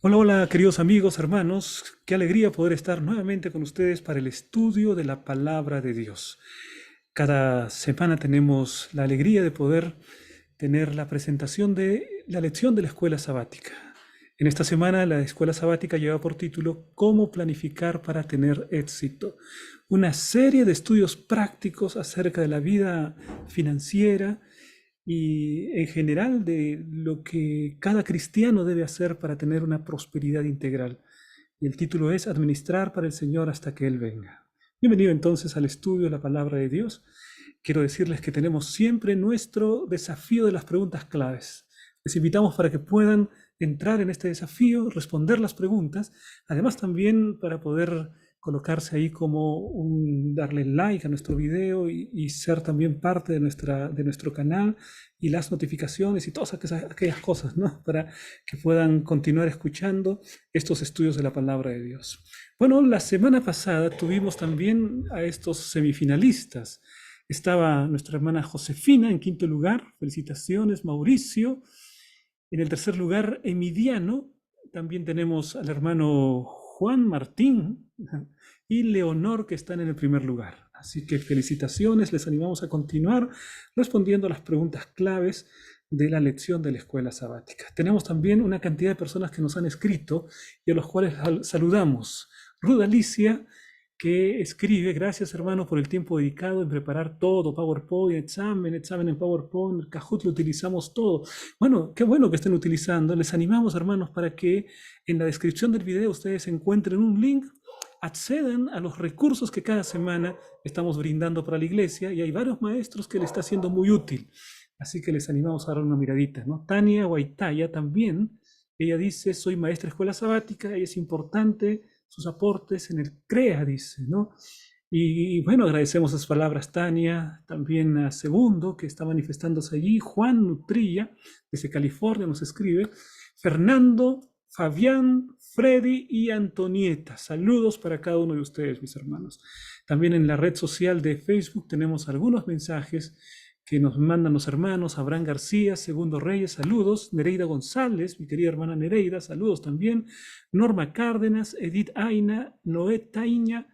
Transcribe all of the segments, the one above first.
Hola, hola, queridos amigos, hermanos. Qué alegría poder estar nuevamente con ustedes para el estudio de la palabra de Dios. Cada semana tenemos la alegría de poder tener la presentación de la lección de la escuela sabática. En esta semana la escuela sabática lleva por título ¿Cómo planificar para tener éxito? Una serie de estudios prácticos acerca de la vida financiera y en general de lo que cada cristiano debe hacer para tener una prosperidad integral. Y el título es Administrar para el Señor hasta que Él venga. Bienvenido entonces al estudio de la palabra de Dios. Quiero decirles que tenemos siempre nuestro desafío de las preguntas claves. Les invitamos para que puedan entrar en este desafío, responder las preguntas, además también para poder colocarse ahí como darle like a nuestro video y ser también parte de nuestro canal y las notificaciones y todas aquellas cosas, ¿no? Para que puedan continuar escuchando estos estudios de la palabra de Dios. Bueno, la semana pasada tuvimos también a estos semifinalistas. Estaba nuestra hermana Josefina en quinto lugar, felicitaciones, Mauricio. En el tercer lugar, Emiliano. También tenemos al hermano Juan Martín y Leonor que están en el primer lugar. Así que felicitaciones, les animamos a continuar respondiendo a las preguntas claves de la lección de la escuela sabática. Tenemos también una cantidad de personas que nos han escrito y a los cuales saludamos. Ruth Alicia, que escribe, gracias hermano por el tiempo dedicado en preparar todo, PowerPoint, examen en PowerPoint, el Kahoot lo utilizamos todo. Bueno, qué bueno que estén utilizando. Les animamos hermanos para que en la descripción del video ustedes encuentren un link, accedan a los recursos que cada semana estamos brindando para la iglesia y hay varios maestros que le está siendo muy útil. Así que les animamos a dar una miradita, ¿no? Tania Guaitaya también, ella dice, soy maestra de escuela sabática y es importante sus aportes en el CREA, dice, ¿no? Y bueno, agradecemos esas palabras, Tania, también a Segundo, que está manifestándose allí, Juan Nutrilla, desde California, nos escribe, Fernando, Fabián, Freddy y Antonieta. Saludos para cada uno de ustedes, mis hermanos. También en la red social de Facebook tenemos algunos mensajes que nos mandan los hermanos, Abraham García, Segundo Reyes, saludos, Nereida González, mi querida hermana Nereida, saludos también, Norma Cárdenas, Edith Aina, Noé Taiña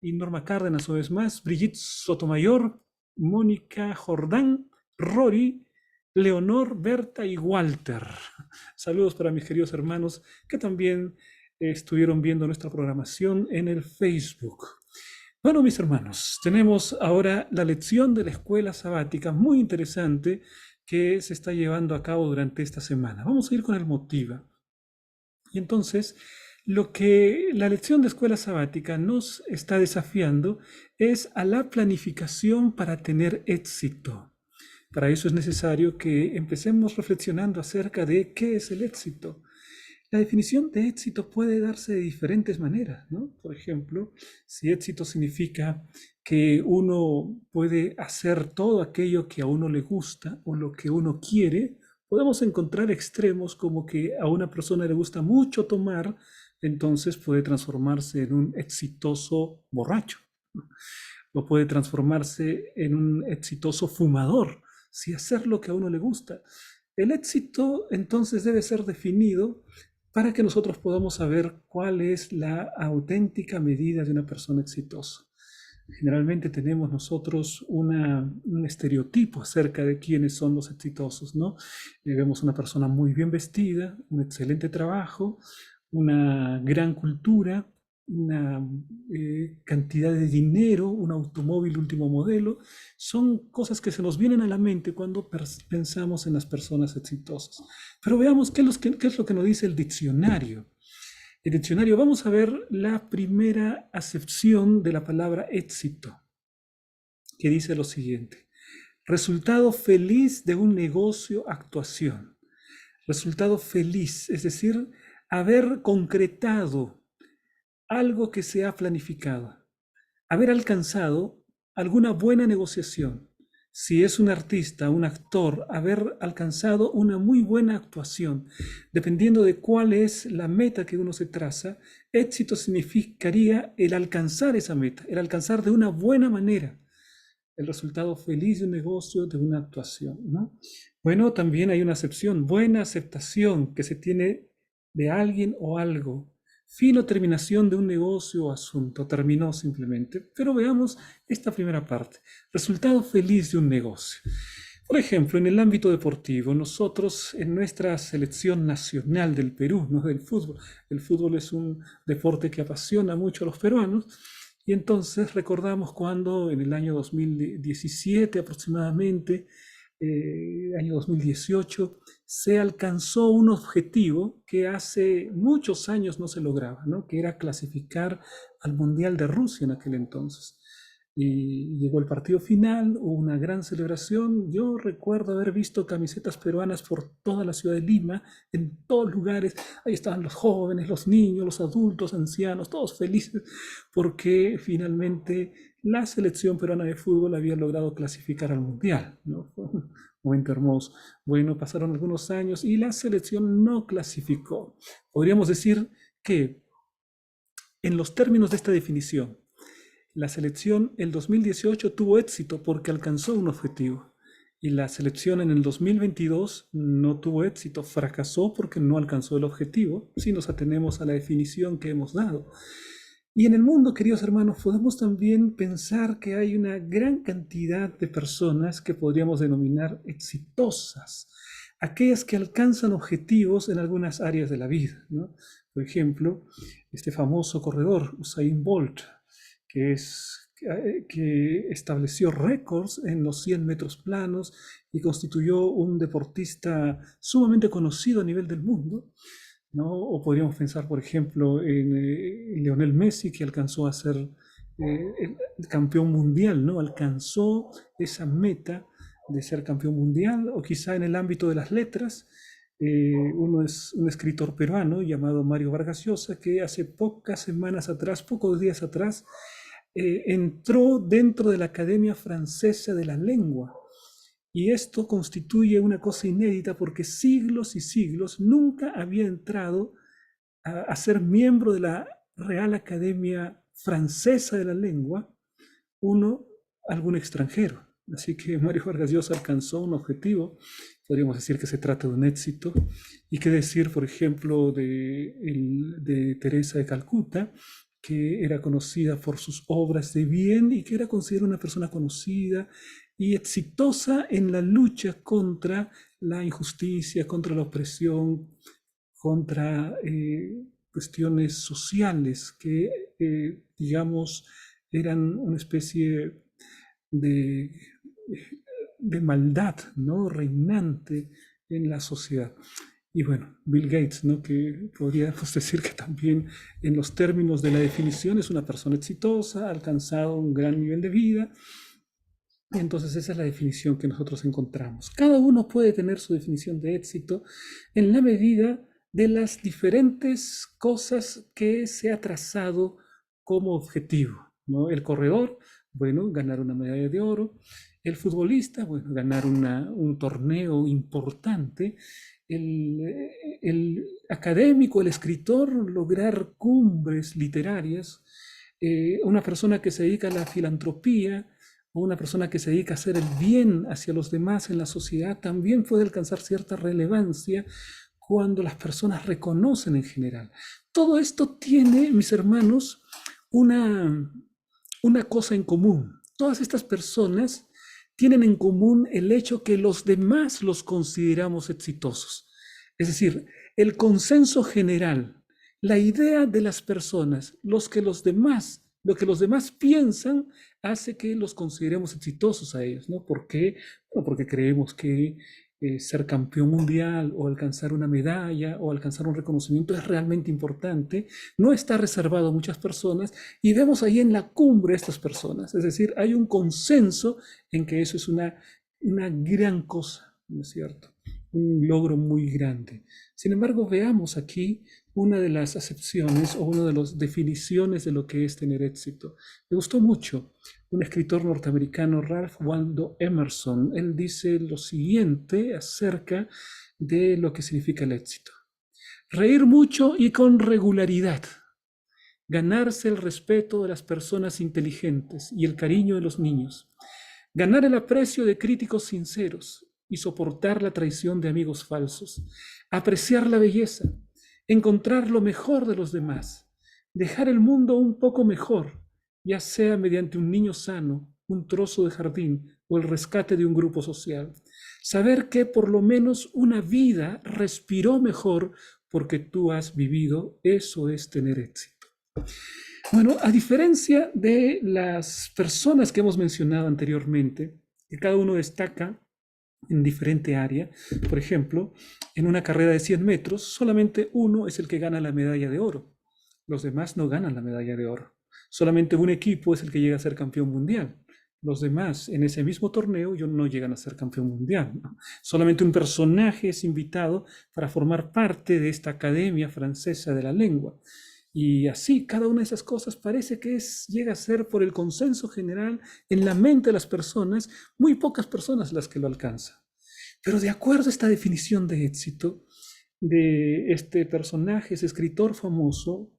y Norma Cárdenas una vez más, Brigitte Sotomayor, Mónica Jordán, Rory, Leonor, Berta y Walter. Saludos para mis queridos hermanos que también estuvieron viendo nuestra programación en el Facebook. Bueno, mis hermanos, tenemos ahora la lección de la escuela sabática muy interesante que se está llevando a cabo durante esta semana. Vamos a ir con el motivo. Y entonces, lo que la lección de escuela sabática nos está desafiando es a la planificación para tener éxito. Para eso es necesario que empecemos reflexionando acerca de qué es el éxito. La definición de éxito puede darse de diferentes maneras, ¿no? Por ejemplo, si éxito significa que uno puede hacer todo aquello que a uno le gusta o lo que uno quiere, podemos encontrar extremos como que a una persona le gusta mucho tomar, entonces puede transformarse en un exitoso borracho, ¿no? O puede transformarse en un exitoso fumador, si hacer lo que a uno le gusta. El éxito entonces debe ser definido para que nosotros podamos saber cuál es la auténtica medida de una persona exitosa. Generalmente tenemos nosotros un estereotipo acerca de quiénes son los exitosos, ¿no? Vemos una persona muy bien vestida, un excelente trabajo, una gran cultura, una cantidad de dinero, un automóvil último modelo, son cosas que se nos vienen a la mente cuando pensamos en las personas exitosas. Pero veamos qué es lo que nos dice el diccionario. El diccionario, vamos a ver la primera acepción de la palabra éxito, que dice lo siguiente. Resultado feliz de un negocio, actuación. Resultado feliz, es decir, haber concretado algo que se ha planificado, haber alcanzado alguna buena negociación. Si es un artista, un actor, haber alcanzado una muy buena actuación, dependiendo de cuál es la meta que uno se traza, éxito significaría el alcanzar esa meta, el alcanzar de una buena manera el resultado feliz de un negocio, de una actuación, ¿no? Bueno, también hay una acepción, buena aceptación que se tiene de alguien o algo. Fin o terminación de un negocio o asunto. Terminó simplemente. Pero veamos esta primera parte. Resultado feliz de un negocio. Por ejemplo, en el ámbito deportivo, nosotros en nuestra selección nacional del Perú, no del fútbol, el fútbol es un deporte que apasiona mucho a los peruanos, y entonces recordamos cuando en el año 2017 aproximadamente, año 2018, se alcanzó un objetivo que hace muchos años no se lograba, ¿no? Que era clasificar al Mundial de Rusia en aquel entonces. Y llegó el partido final, hubo una gran celebración. Yo recuerdo haber visto camisetas peruanas por toda la ciudad de Lima, en todos lugares. Ahí estaban los jóvenes, los niños, los adultos, ancianos, todos felices, porque finalmente la selección peruana de fútbol había logrado clasificar al Mundial, ¿no? Fue un momento hermoso. Bueno, pasaron algunos años y la selección no clasificó. Podríamos decir que en los términos de esta definición, la selección el 2018 tuvo éxito porque alcanzó un objetivo y la selección en el 2022 no tuvo éxito, fracasó porque no alcanzó el objetivo, si nos atenemos a la definición que hemos dado. Y en el mundo, queridos hermanos, podemos también pensar que hay una gran cantidad de personas que podríamos denominar exitosas, aquellas que alcanzan objetivos en algunas áreas de la vida, ¿no? Por ejemplo, este famoso corredor, Usain Bolt, que estableció récords en los 100 metros planos y constituyó un deportista sumamente conocido a nivel del mundo, ¿no? O podríamos pensar, por ejemplo, en Lionel Messi, que alcanzó a ser el campeón mundial, ¿no? Alcanzó esa meta de ser campeón mundial, o quizá en el ámbito de las letras. Uno es un escritor peruano llamado Mario Vargas Llosa, que hace pocas semanas atrás, pocos días atrás, entró dentro de la Academia Francesa de la Lengua. Y esto constituye una cosa inédita porque siglos y siglos nunca había entrado a ser miembro de la Real Academia Francesa de la Lengua algún extranjero. Así que Mario Vargas Llosa alcanzó un objetivo, podríamos decir que se trata de un éxito. Y qué decir, por ejemplo, de Teresa de Calcuta, que era conocida por sus obras de bien y que era considerada una persona conocida y exitosa en la lucha contra la injusticia, contra la opresión, contra cuestiones sociales que, digamos, eran una especie de, de maldad, ¿no? Reinante en la sociedad. Y bueno, Bill Gates, ¿no? Que podríamos decir que también en los términos de la definición es una persona exitosa, ha alcanzado un gran nivel de vida. Y entonces esa es la definición que nosotros encontramos. Cada uno puede tener su definición de éxito en la medida de las diferentes cosas que se ha trazado como objetivo, ¿no? El corredor, bueno, ganar una medalla de oro. El futbolista, bueno, ganar un torneo importante. El académico, el escritor, lograr cumbres literarias. Una persona que se dedica a la filantropía o una persona que se dedica a hacer el bien hacia los demás en la sociedad también puede alcanzar cierta relevancia cuando las personas reconocen en general. Todo esto tiene, mis hermanos, una, una cosa en común. Todas estas personas tienen en común el hecho que los demás los consideramos exitosos. Es decir, el consenso general, la idea de las personas, lo que los demás piensan, hace que los consideremos exitosos a ellos, ¿no? ¿Por qué? Bueno, porque creemos que ser campeón mundial o alcanzar una medalla o alcanzar un reconocimiento es realmente importante, no está reservado a muchas personas y vemos ahí en la cumbre a estas personas, es decir, hay un consenso en que eso es una gran cosa, ¿no es cierto? Un logro muy grande. Sin embargo, veamos aquí una de las acepciones o una de las definiciones de lo que es tener éxito. Me gustó mucho un escritor norteamericano, Ralph Waldo Emerson. Él dice lo siguiente acerca de lo que significa el éxito. Reír mucho y con regularidad. Ganarse el respeto de las personas inteligentes y el cariño de los niños. Ganar el aprecio de críticos sinceros y soportar la traición de amigos falsos. Apreciar la belleza. encontrar lo mejor de los demás, dejar el mundo un poco mejor, ya sea mediante un niño sano, un trozo de jardín o el rescate de un grupo social. Saber que por lo menos una vida respiró mejor porque tú has vivido, eso es tener éxito. Bueno, a diferencia de las personas que hemos mencionado anteriormente, que cada uno destaca en diferente área, por ejemplo, en una carrera de 100 metros, solamente uno es el que gana la medalla de oro. Los demás no ganan la medalla de oro. Solamente un equipo es el que llega a ser campeón mundial. Los demás en ese mismo torneo no llegan a ser campeón mundial, ¿no? Solamente un personaje es invitado para formar parte de esta Academia Francesa de la Lengua. Y así, cada una de esas cosas parece que llega a ser por el consenso general en la mente de las personas, muy pocas personas las que lo alcanzan. Pero de acuerdo a esta definición de éxito de este personaje, ese escritor famoso,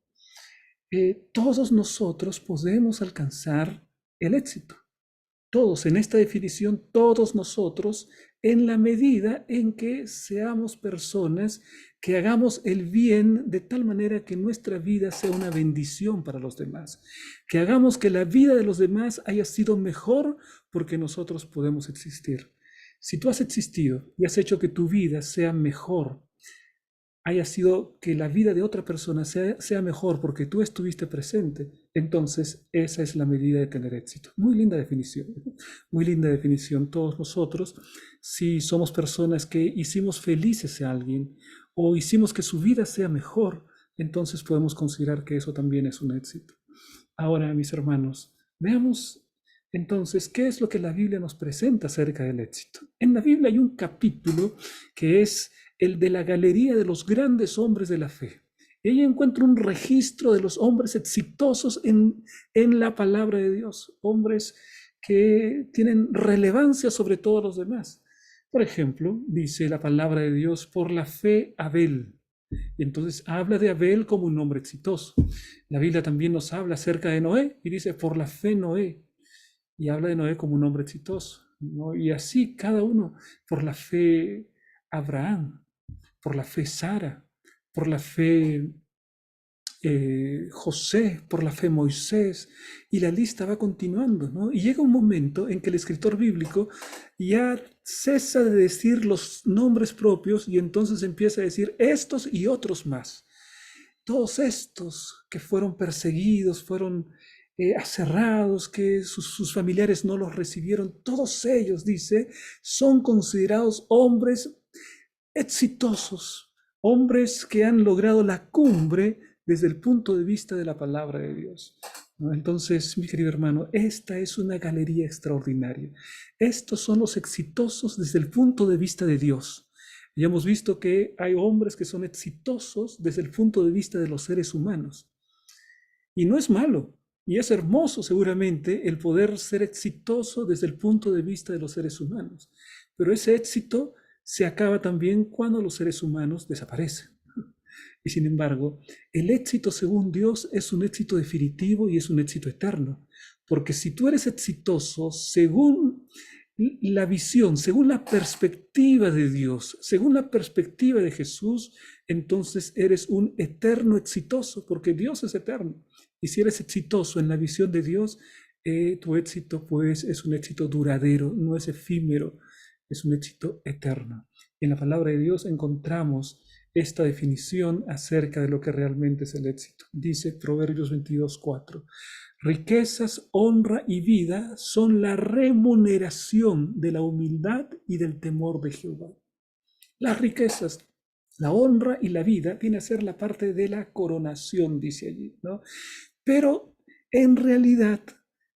todos nosotros podemos alcanzar el éxito. Todos, en esta definición, todos nosotros, en la medida en que seamos personas que hagamos el bien de tal manera que nuestra vida sea una bendición para los demás, que hagamos que la vida de los demás haya sido mejor porque nosotros podemos existir. Si tú has existido y has hecho que tu vida sea mejor, haya sido que la vida de otra persona sea mejor porque tú estuviste presente, entonces esa es la medida de tener éxito. Muy linda definición, muy linda definición. Todos nosotros, si somos personas que hicimos felices a alguien o hicimos que su vida sea mejor, entonces podemos considerar que eso también es un éxito. Ahora, mis hermanos, veamos entonces qué es lo que la Biblia nos presenta acerca del éxito. En la Biblia hay un capítulo que es el de la galería de los grandes hombres de la fe. Ella encuentra un registro de los hombres exitosos en la palabra de Dios, hombres que tienen relevancia sobre todos los demás. Por ejemplo, dice la palabra de Dios, por la fe Abel. Entonces habla de Abel como un hombre exitoso. La Biblia también nos habla acerca de Noé y dice, por la fe Noé. Y habla de Noé como un hombre exitoso, ¿no? Y así cada uno, por la fe Abraham, por la fe Sara, por la fe José, por la fe Moisés, y la lista va continuando, ¿no? Y llega un momento en que el escritor bíblico ya cesa de decir los nombres propios y entonces empieza a decir estos y otros más. Todos estos que fueron perseguidos, fueron aserrados, que sus familiares no los recibieron, todos ellos, dice, son considerados hombres exitosos, hombres que han logrado la cumbre desde el punto de vista de la palabra de Dios, ¿no? Entonces, mi querido hermano, esta es una galería extraordinaria. Estos son los exitosos desde el punto de vista de Dios. Ya hemos visto que hay hombres que son exitosos desde el punto de vista de los seres humanos. Y no es malo, y es hermoso seguramente el poder ser exitoso desde el punto de vista de los seres humanos. Pero ese éxito se acaba también cuando los seres humanos desaparecen. Y sin embargo, el éxito según Dios es un éxito definitivo y es un éxito eterno. Porque si tú eres exitoso según la visión, según la perspectiva de Dios, según la perspectiva de Jesús, entonces eres un eterno exitoso, porque Dios es eterno. Y si eres exitoso en la visión de Dios, tu éxito pues es un éxito duradero, no es efímero, es un éxito eterno. En la palabra de Dios encontramos esta definición acerca de lo que realmente es el éxito. Dice Proverbios 22:4. Riquezas, honra y vida son la remuneración de la humildad y del temor de Jehová. Las riquezas, la honra y la vida viene a ser la parte de la coronación, dice allí, ¿no? Pero en realidad,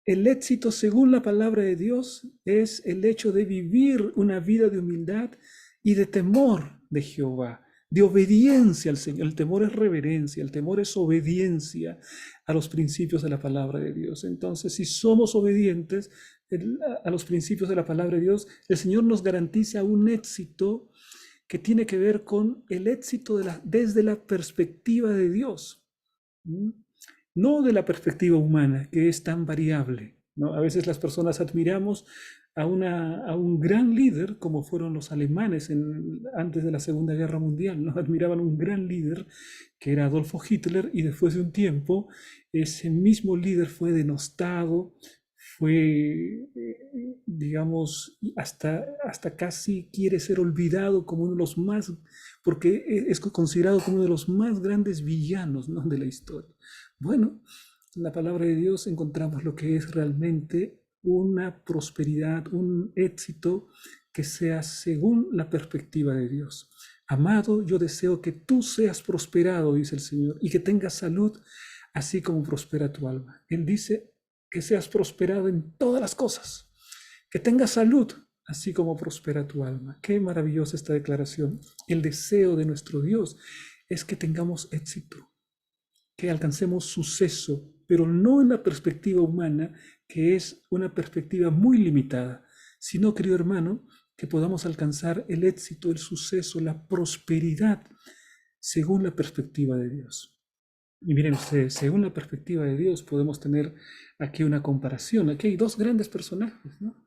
el éxito, según la palabra de Dios, es el hecho de vivir una vida de humildad y de temor de Jehová, de obediencia al Señor. El temor es reverencia, el temor es obediencia a los principios de la palabra de Dios. Entonces, si somos obedientes a los principios de la palabra de Dios, el Señor nos garantiza un éxito que tiene que ver con el éxito desde la perspectiva de Dios, no de la perspectiva humana, que es tan variable, ¿no? A veces las personas admiramos a un gran líder, como fueron los alemanes antes de la Segunda Guerra Mundial, ¿no? Admiraban a un gran líder que era Adolfo Hitler, y después de un tiempo ese mismo líder fue denostado, fue, digamos, hasta casi quiere ser olvidado como uno de los más, porque es considerado como uno de los más grandes villanos, ¿no?, de la historia. Bueno, en la palabra de Dios encontramos lo que es realmente una prosperidad, un éxito que sea según la perspectiva de Dios. Amado, yo deseo que tú seas prosperado, dice el Señor, y que tengas salud, así como prospera tu alma. Él dice que seas prosperado en todas las cosas, que tengas salud, así como prospera tu alma. Qué maravillosa esta declaración. El deseo de nuestro Dios es que tengamos éxito, que alcancemos suceso, pero no en la perspectiva humana, que es una perspectiva muy limitada, sino, querido hermano, que podamos alcanzar el éxito, el suceso, la prosperidad, según la perspectiva de Dios. Y miren ustedes, según la perspectiva de Dios podemos tener aquí una comparación. Aquí hay dos grandes personajes, ¿no?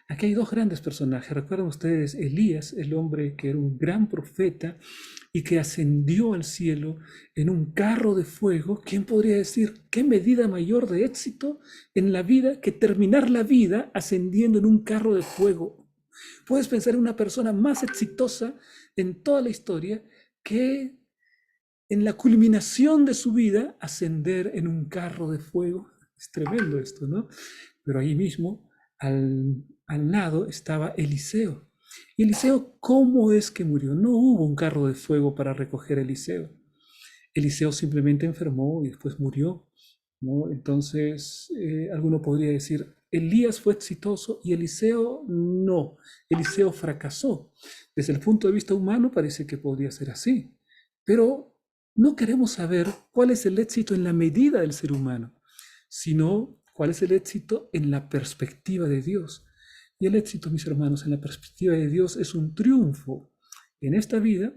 Aquí hay dos grandes personajes. Recuerdan ustedes Elías, el hombre que era un gran profeta y que ascendió al cielo en un carro de fuego. ¿Quién podría decir qué medida mayor de éxito en la vida que terminar la vida ascendiendo en un carro de fuego? Puedes pensar en una persona más exitosa en toda la historia que en la culminación de su vida ascender en un carro de fuego. Es tremendo esto, ¿no? Pero ahí mismo, al lado, estaba Eliseo. Y Eliseo, ¿cómo es que murió? No hubo un carro de fuego para recoger a Eliseo. Eliseo simplemente enfermó y después murió, ¿no? Entonces, alguno podría decir, Elías fue exitoso y Eliseo no. Eliseo fracasó. Desde el punto de vista humano parece que podría ser así, pero no queremos saber cuál es el éxito en la medida del ser humano, sino cuál es el éxito en la perspectiva de Dios. Y el éxito, mis hermanos, en la perspectiva de Dios es un triunfo en esta vida,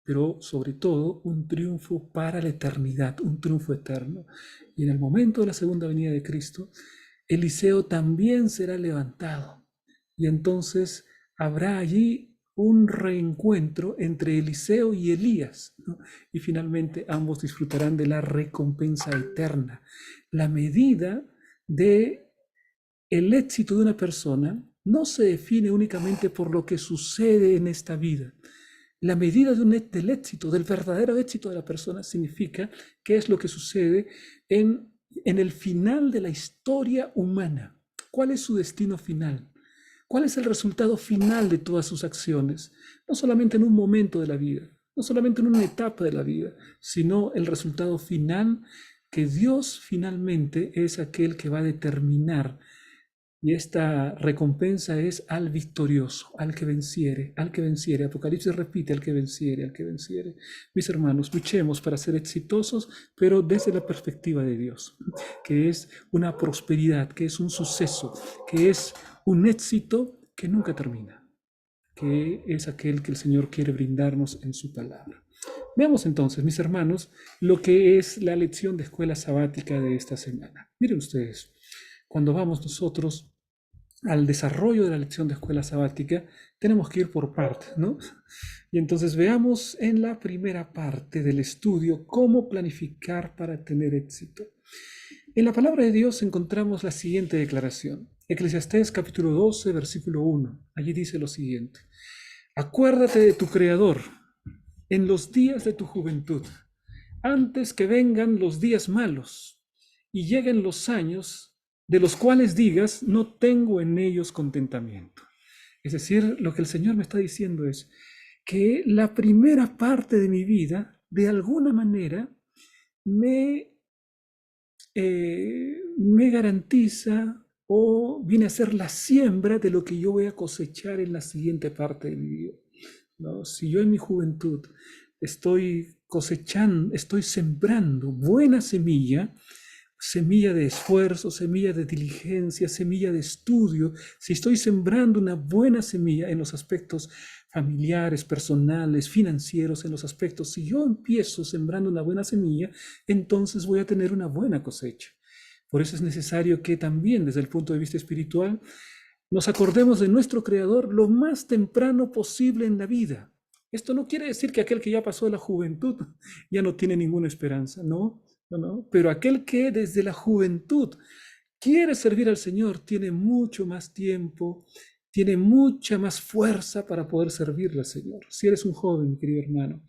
pero sobre todo un triunfo para la eternidad, un triunfo eterno. Y en el momento de la segunda venida de Cristo, Eliseo también será levantado. Y entonces habrá allí un reencuentro entre Eliseo y Elías, ¿no? Y finalmente ambos disfrutarán de la recompensa eterna. La medida de el éxito de una persona no se define únicamente por lo que sucede en esta vida. La medida del éxito, del verdadero éxito de la persona, significa qué es lo que sucede en el final de la historia humana. ¿Cuál es su destino final? ¿Cuál es el resultado final de todas sus acciones? No solamente en un momento de la vida, no solamente en una etapa de la vida, sino el resultado final, que Dios finalmente es aquel que va a determinar. Y esta recompensa es al victorioso, al que venciere, al que venciere. Apocalipsis repite, al que venciere, al que venciere. Mis hermanos, luchemos para ser exitosos, pero desde la perspectiva de Dios, que es una prosperidad, que es un suceso, que es un éxito que nunca termina, que es aquel que el Señor quiere brindarnos en su palabra. Veamos entonces, mis hermanos, lo que es la lección de escuela sabática de esta semana. Miren ustedes, cuando vamos nosotros al desarrollo de la lección de escuela sabática, tenemos que ir por partes, ¿no? Y entonces veamos en la primera parte del estudio cómo planificar para tener éxito. En la palabra de Dios encontramos la siguiente declaración. Eclesiastés capítulo 12, versículo 1. Allí dice lo siguiente. Acuérdate de tu Creador en los días de tu juventud, antes que vengan los días malos y lleguen los años de los cuales digas, no tengo en ellos contentamiento. Es decir, lo que el Señor me está diciendo es que la primera parte de mi vida, de alguna manera, me garantiza o viene a ser la siembra de lo que yo voy a cosechar en la siguiente parte de mi vida, ¿no? Si yo en mi juventud estoy cosechando, estoy sembrando buena semilla, semilla de esfuerzo, semilla de diligencia, semilla de estudio, si estoy sembrando una buena semilla en los aspectos familiares, personales, financieros, en los aspectos, si yo empiezo sembrando una buena semilla, entonces voy a tener una buena cosecha. Por eso es necesario que también desde el punto de vista espiritual nos acordemos de nuestro Creador lo más temprano posible en la vida. Esto no quiere decir que aquel que ya pasó la juventud ya no tiene ninguna esperanza, no, no, no. Pero aquel que desde la juventud quiere servir al Señor tiene mucho más tiempo, tiene mucha más fuerza para poder servirle al Señor. Si eres un joven, mi querido hermano,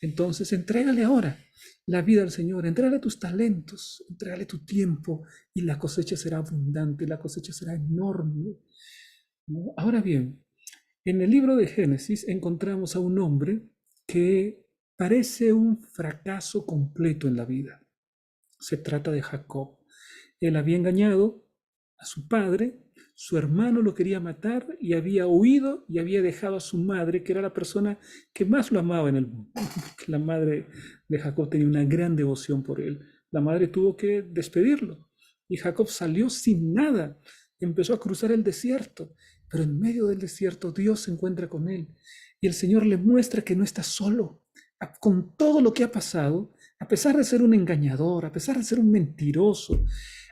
entonces entrégale ahora la vida al Señor, entrégale tus talentos, entrégale tu tiempo y la cosecha será abundante, la cosecha será enorme, ¿no? Ahora bien, en el libro de Génesis encontramos a un hombre que parece un fracaso completo en la vida. Se trata de Jacob. Él había engañado a su padre, su hermano lo quería matar y había huido y había dejado a su madre, que era la persona que más lo amaba en el mundo. La madre de Jacob tenía una gran devoción por él. La madre tuvo que despedirlo y Jacob salió sin nada. Empezó a cruzar el desierto, pero en medio del desierto Dios se encuentra con él y el Señor le muestra que no está solo. Con todo lo que ha pasado, a pesar de ser un engañador, a pesar de ser un mentiroso,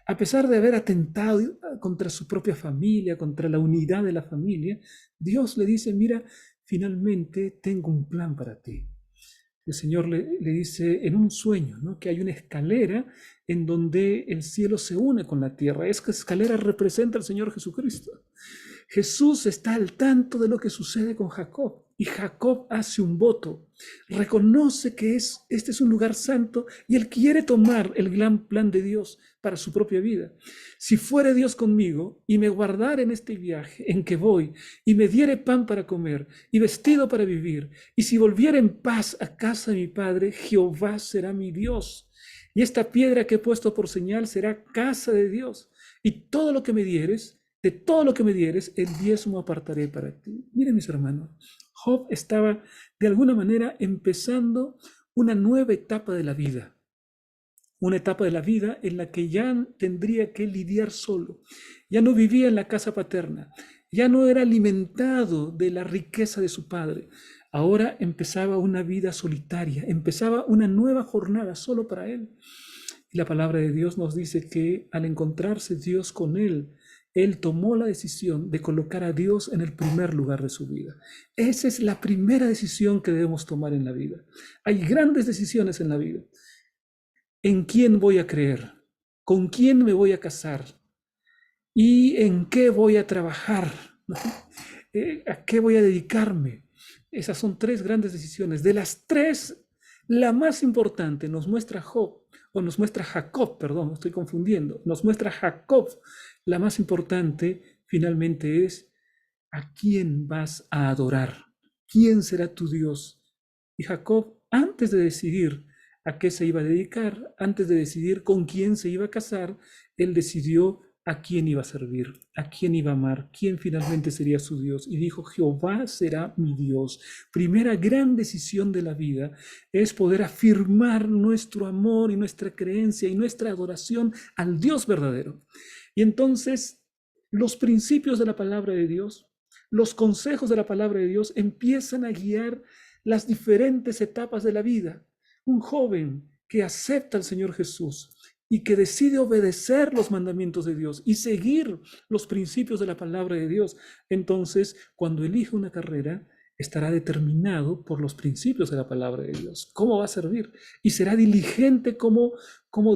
a pesar de haber atentado contra su propia familia, contra la unidad de la familia, Dios le dice, mira, finalmente tengo un plan para ti. El Señor le dice en un sueño, ¿no?, que hay una escalera en donde el cielo se une con la tierra. Esa escalera representa al Señor Jesucristo. Jesús está al tanto de lo que sucede con Jacob y Jacob hace un voto, reconoce que este es un lugar santo y él quiere tomar el gran plan de Dios para su propia vida. Si fuere Dios conmigo y me guardare en este viaje en que voy y me diere pan para comer y vestido para vivir, y si volviera en paz a casa de mi padre, Jehová será mi Dios. Y esta piedra que he puesto por señal será casa de Dios. Y todo lo que me dieres, de todo lo que me dieres, el diezmo apartaré para ti. Miren, mis hermanos, Job estaba de alguna manera empezando una nueva etapa de la vida. Una etapa de la vida en la que ya tendría que lidiar solo. Ya no vivía en la casa paterna. Ya no era alimentado de la riqueza de su padre. Ahora empezaba una vida solitaria. Empezaba una nueva jornada solo para él. Y la palabra de Dios nos dice que al encontrarse Dios con él tomó la decisión de colocar a Dios en el primer lugar de su vida. Esa es la primera decisión que debemos tomar en la vida. Hay grandes decisiones en la vida. ¿En quién voy a creer? ¿Con quién me voy a casar? ¿Y en qué voy a trabajar? ¿No? ¿A qué voy a dedicarme? Esas son tres grandes decisiones. De las tres, la más importante nos muestra Job, o nos muestra Jacob, perdón, estoy confundiendo, nos muestra Jacob. La más importante finalmente es ¿a quién vas a adorar? ¿Quién será tu Dios? Y Jacob, antes de decidir a qué se iba a dedicar, antes de decidir con quién se iba a casar, él decidió a quién iba a servir, a quién iba a amar, quién finalmente sería su Dios. Y dijo, Jehová será mi Dios. Primera gran decisión de la vida es poder afirmar nuestro amor y nuestra creencia y nuestra adoración al Dios verdadero. Y entonces los principios de la palabra de Dios, los consejos de la palabra de Dios empiezan a guiar las diferentes etapas de la vida. Un joven que acepta al Señor Jesús y que decide obedecer los mandamientos de Dios y seguir los principios de la palabra de Dios, entonces cuando elige una carrera estará determinado por los principios de la palabra de Dios. ¿Cómo va a servir? Y será diligente como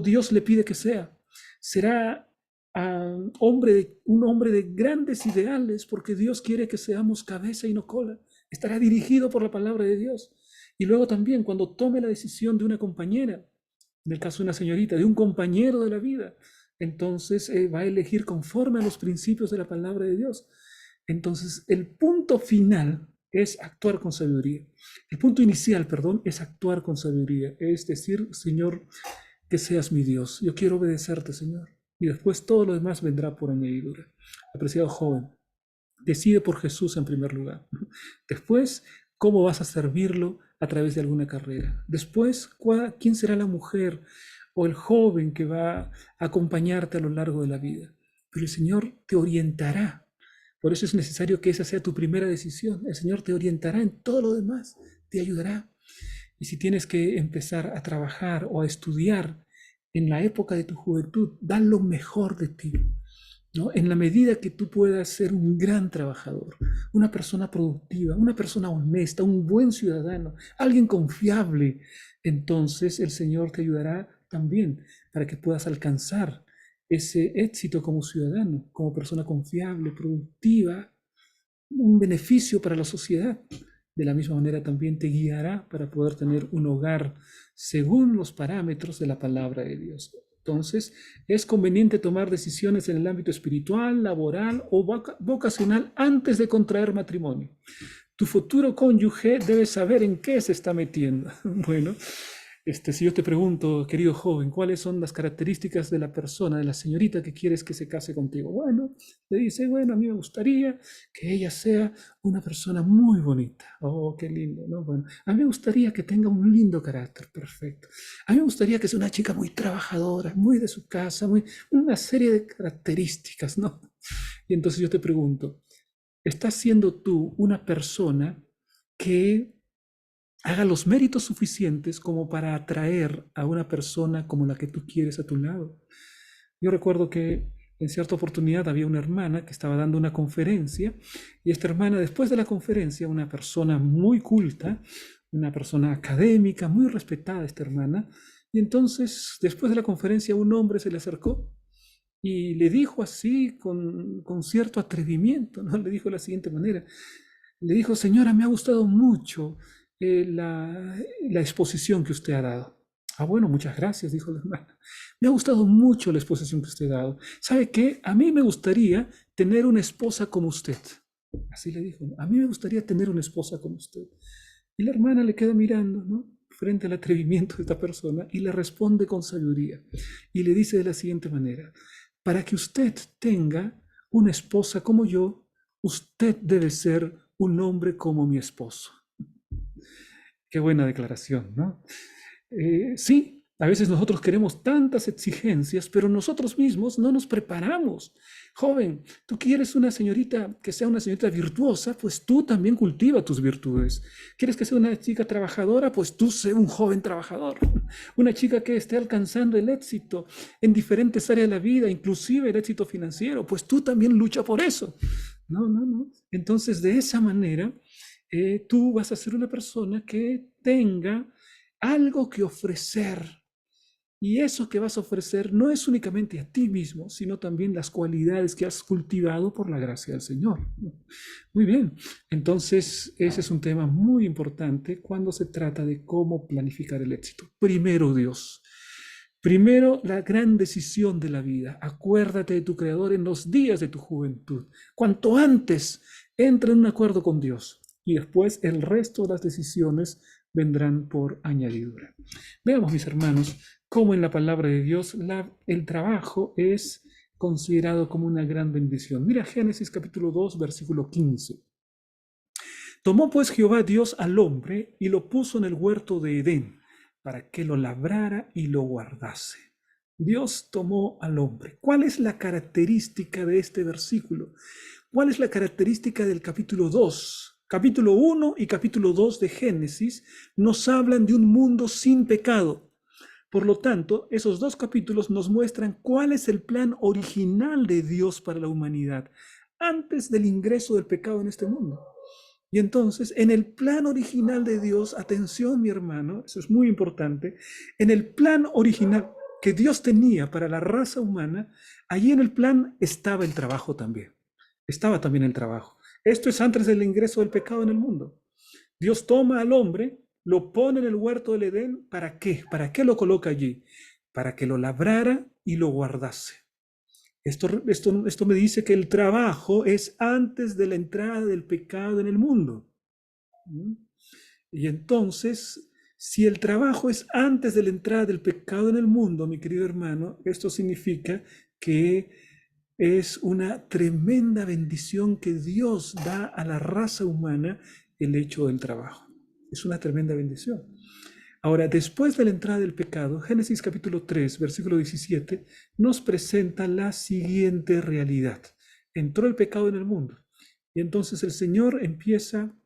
Dios le pide que sea. Será un hombre de grandes ideales porque Dios quiere que seamos cabeza y no cola. Estará dirigido por la palabra de Dios. Y luego también cuando tome la decisión de una compañera, en el caso de una señorita, de un compañero de la vida, entonces va a elegir conforme a los principios de la palabra de Dios. Entonces el punto final es actuar con sabiduría. El punto inicial, perdón, es actuar con sabiduría. Es decir, Señor, que seas mi Dios. Yo quiero obedecerte, Señor. Y después todo lo demás vendrá por añadidura. Apreciado joven, decide por Jesús en primer lugar. Después, ¿cómo vas a servirlo a través de alguna carrera? Después, ¿quién será la mujer o el joven que va a acompañarte a lo largo de la vida? Pero el Señor te orientará. Por eso es necesario que esa sea tu primera decisión. El Señor te orientará en todo lo demás, te ayudará. Y si tienes que empezar a trabajar o a estudiar en la época de tu juventud, da lo mejor de ti. ¿no? En la medida que tú puedas ser un gran trabajador, una persona productiva, una persona honesta, un buen ciudadano, alguien confiable, entonces el Señor te ayudará también para que puedas alcanzar ese éxito como ciudadano, como persona confiable, productiva, un beneficio para la sociedad. De la misma manera también te guiará para poder tener un hogar según los parámetros de la palabra de Dios. Entonces, es conveniente tomar decisiones en el ámbito espiritual, laboral o vocacional antes de contraer matrimonio. Tu futuro cónyuge debe saber en qué se está metiendo. Bueno, si yo te pregunto, querido joven, ¿cuáles son las características de la persona, de la señorita que quieres que se case contigo? Bueno, le dice, bueno, a mí me gustaría que ella sea una persona muy bonita. Oh, qué lindo, ¿no? Bueno, a mí me gustaría que tenga un lindo carácter, perfecto. A mí me gustaría que sea una chica muy trabajadora, muy de su casa, una serie de características, ¿no? Y entonces yo te pregunto, ¿estás siendo tú una persona que haga los méritos suficientes como para atraer a una persona como la que tú quieres a tu lado? Yo recuerdo que en cierta oportunidad había una hermana que estaba dando una conferencia y esta hermana, después de la conferencia, una persona muy culta, una persona académica, muy respetada esta hermana, y entonces después de la conferencia un hombre se le acercó y le dijo así con cierto atrevimiento, ¿no? Le dijo de la siguiente manera, le dijo, señora, me ha gustado mucho la exposición que usted ha dado. Ah, bueno, muchas gracias, dijo la hermana. Me ha gustado mucho la exposición que usted ha dado. ¿Sabe qué? A mí me gustaría tener una esposa como usted. Así le dijo, a mí me gustaría tener una esposa como usted. Y la hermana le queda mirando, ¿no? Frente al atrevimiento de esta persona y le responde con sabiduría. Y le dice de la siguiente manera, para que usted tenga una esposa como yo, usted debe ser un hombre como mi esposo. Qué buena declaración, ¿no? Sí, a veces nosotros queremos tantas exigencias, pero nosotros mismos no nos preparamos. Joven, tú quieres una señorita que sea una señorita virtuosa, pues tú también cultiva tus virtudes. ¿Quieres que sea una chica trabajadora? Pues tú sé un joven trabajador. Una chica que esté alcanzando el éxito en diferentes áreas de la vida, inclusive el éxito financiero, pues tú también lucha por eso. No, no, no. Entonces, de esa manera, tú vas a ser una persona que tenga algo que ofrecer. Y eso que vas a ofrecer no es únicamente a ti mismo, sino también las cualidades que has cultivado por la gracia del Señor. Muy bien, entonces ese es un tema muy importante cuando se trata de cómo planificar el éxito. Primero Dios. Primero, la gran decisión de la vida. Acuérdate de tu Creador en los días de tu juventud. Cuanto antes, entra en un acuerdo con Dios. Y después el resto de las decisiones vendrán por añadidura. Veamos, mis hermanos, cómo en la palabra de Dios el trabajo es considerado como una gran bendición. Mira Génesis capítulo 2, versículo 15. Tomó pues Jehová Dios al hombre y lo puso en el huerto de Edén para que lo labrara y lo guardase. Dios tomó al hombre. ¿Cuál es la característica de este versículo? ¿Cuál es la característica del capítulo 2? Capítulo 1 y capítulo 2 de Génesis nos hablan de un mundo sin pecado. Por lo tanto, esos dos capítulos nos muestran cuál es el plan original de Dios para la humanidad antes del ingreso del pecado en este mundo. Y entonces, en el plan original de Dios, atención mi hermano, eso es muy importante, en el plan original que Dios tenía para la raza humana, allí en el plan estaba el trabajo también. Estaba también el trabajo. Esto es antes del ingreso del pecado en el mundo. Dios toma al hombre, lo pone en el huerto del Edén, ¿para qué? ¿Para qué lo coloca allí? Para que lo labrara y lo guardase. Esto me dice que el trabajo es antes de la entrada del pecado en el mundo. Y entonces, si el trabajo es antes de la entrada del pecado en el mundo, mi querido hermano, esto significa que es una tremenda bendición que Dios da a la raza humana el hecho del trabajo. Es una tremenda bendición. Ahora, después de la entrada del pecado, Génesis capítulo 3, versículo 17, nos presenta la siguiente realidad. Entró el pecado en el mundo. Y entonces el Señor empieza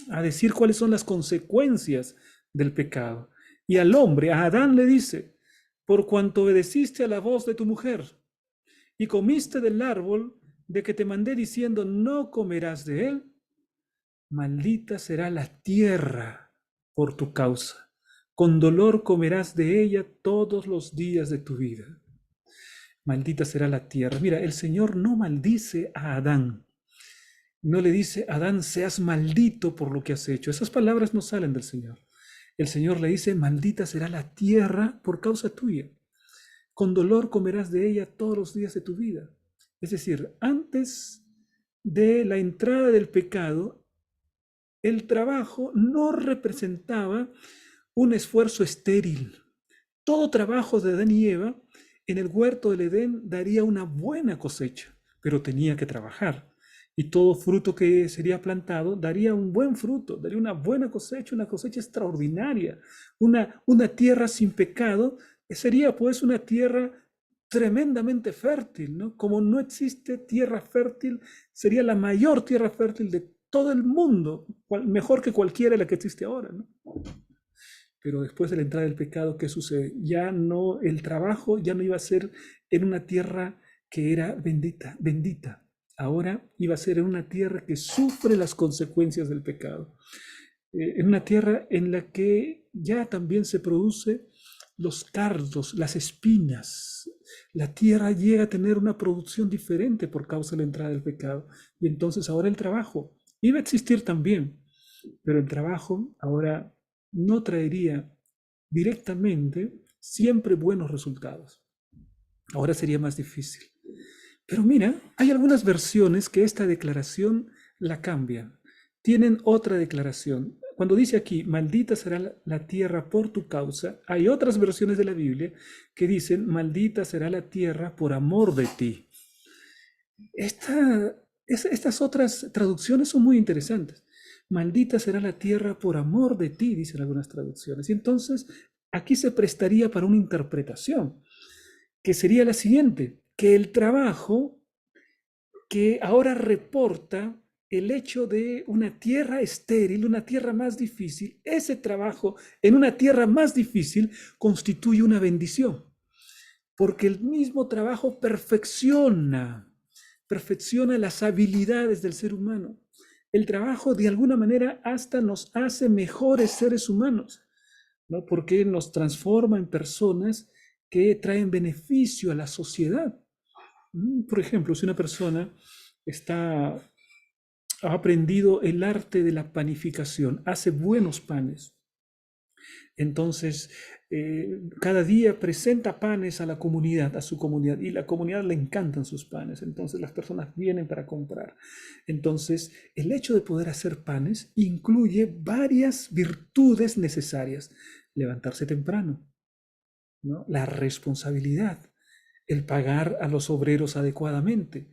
a decir cuáles son las consecuencias del pecado. Y al hombre, a Adán le dice, por cuanto obedeciste a la voz de tu mujer y comiste del árbol de que te mandé diciendo, no comerás de él, maldita será la tierra por tu causa. Con dolor comerás de ella todos los días de tu vida. Maldita será la tierra. Mira, el Señor no maldice a Adán. No le dice, Adán, seas maldito por lo que has hecho. Esas palabras no salen del Señor. El Señor le dice, maldita será la tierra por causa tuya. Con dolor comerás de ella todos los días de tu vida. Es decir, antes de la entrada del pecado, el trabajo no representaba un esfuerzo estéril. Todo trabajo de Adán y Eva en el huerto del Edén daría una buena cosecha, pero tenía que trabajar. Y todo fruto que sería plantado daría un buen fruto, daría una buena cosecha, una cosecha extraordinaria. Una tierra sin pecado sería pues una tierra tremendamente fértil, ¿no? Como no existe tierra fértil, sería la mayor tierra fértil de todo el mundo, mejor que cualquiera de la que existe ahora, ¿no? Pero después de la entrada del pecado, ¿qué sucede? Ya no, el trabajo ya no iba a ser en una tierra que era bendita, bendita. Ahora iba a ser en una tierra que sufre las consecuencias del pecado. En una tierra en la que ya también se produce los cardos, las espinas. La tierra llega a tener una producción diferente por causa de la entrada del pecado. Y entonces ahora el trabajo iba a existir también, pero el trabajo ahora no traería directamente siempre buenos resultados. Ahora sería más difícil. Pero mira, hay algunas versiones que esta declaración la cambian. Tienen otra declaración. Cuando dice aquí, maldita será la tierra por tu causa, hay otras versiones de la Biblia que dicen, maldita será la tierra por amor de ti. Estas otras traducciones son muy interesantes. Maldita será la tierra por amor de ti, dicen algunas traducciones. Y entonces aquí se prestaría para una interpretación, que sería la siguiente, que el trabajo que ahora reporta el hecho de una tierra estéril, una tierra más difícil, ese trabajo en una tierra más difícil constituye una bendición, porque el mismo trabajo perfecciona las habilidades del ser humano. El trabajo de alguna manera hasta nos hace mejores seres humanos, ¿no? Porque nos transforma en personas que traen beneficio a la sociedad. Por ejemplo, si una persona ha aprendido el arte de la panificación, hace buenos panes, entonces cada día presenta panes a la comunidad, a su comunidad, y la comunidad le encantan sus panes, entonces las personas vienen para comprar. Entonces, el hecho de poder hacer panes incluye varias virtudes necesarias. Levantarse temprano, ¿no? La responsabilidad, el pagar a los obreros adecuadamente,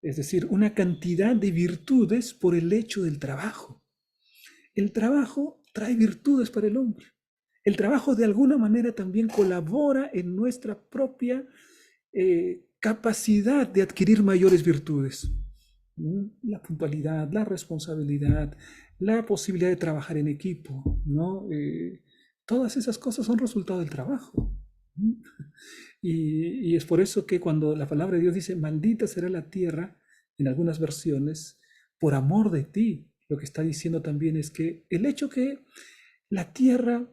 es decir, una cantidad de virtudes por el hecho del trabajo. El trabajo trae virtudes para el hombre. El trabajo de alguna manera también colabora en nuestra propia capacidad de adquirir mayores virtudes. La puntualidad, la responsabilidad, la posibilidad de trabajar en equipo, ¿no? Todas esas cosas son resultado del trabajo. Y es por eso que cuando la palabra de Dios dice, maldita será la tierra, en algunas versiones, por amor de ti, lo que está diciendo también es que el hecho que la tierra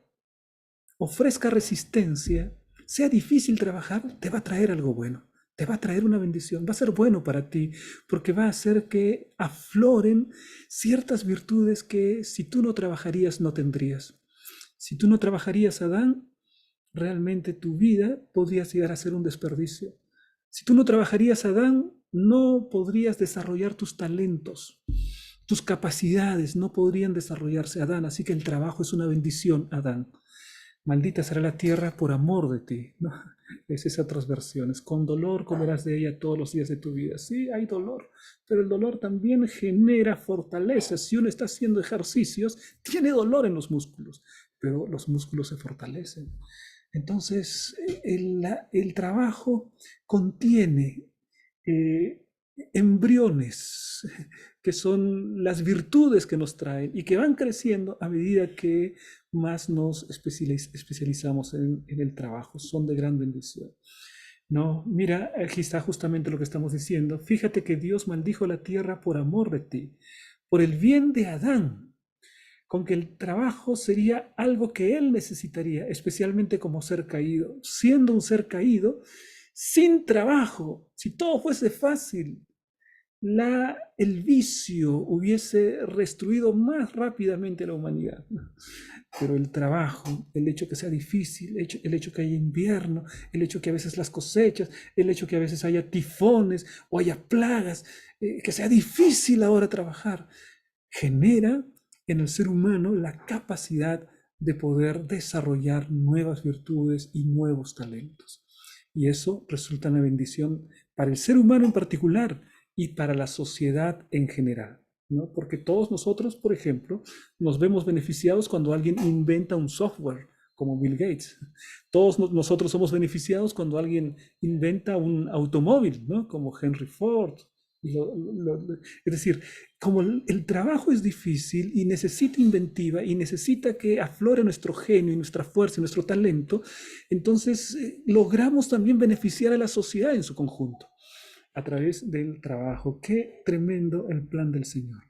ofrezca resistencia, sea difícil trabajar, te va a traer algo bueno, te va a traer una bendición, va a ser bueno para ti, porque va a hacer que afloren ciertas virtudes que si tú no trabajarías no tendrías. Si tú no trabajarías, Adán, realmente tu vida podría llegar a ser un desperdicio. Si tú no trabajarías, Adán, no podrías desarrollar tus talentos, tus capacidades no podrían desarrollarse, Adán. Así que el trabajo es una bendición, Adán. Maldita será la tierra por amor de ti, ¿no? Esas otras versiones. Con dolor comerás de ella todos los días de tu vida. Sí, hay dolor, pero el dolor también genera fortaleza. Si uno está haciendo ejercicios, tiene dolor en los músculos, pero los músculos se fortalecen. Entonces, el trabajo contiene embriones, que son las virtudes que nos traen y que van creciendo a medida que más nos especializamos en el trabajo. Son de gran bendición. No, mira, aquí está justamente lo que estamos diciendo. Fíjate que Dios maldijo la tierra por amor de ti, por el bien de Adán, con que el trabajo sería algo que él necesitaría, especialmente como ser caído. Siendo un ser caído, sin trabajo, si todo fuese fácil, el vicio hubiese destruido más rápidamente a la humanidad. Pero el trabajo, el hecho que sea difícil, el hecho que haya invierno, el hecho que a veces las cosechas, el hecho que a veces haya tifones o haya plagas, que sea difícil ahora trabajar, genera en el ser humano la capacidad de poder desarrollar nuevas virtudes y nuevos talentos. Y eso resulta una bendición para el ser humano en particular y para la sociedad en general, ¿no? Porque todos nosotros, por ejemplo, nos vemos beneficiados cuando alguien inventa un software, como Bill Gates. Todos nosotros somos beneficiados cuando alguien inventa un automóvil, ¿no? Como Henry Ford. Es decir, como el trabajo es difícil y necesita inventiva y necesita que aflore nuestro genio y nuestra fuerza y nuestro talento, entonces logramos también beneficiar a la sociedad en su conjunto a través del trabajo. Qué tremendo el plan del Señor.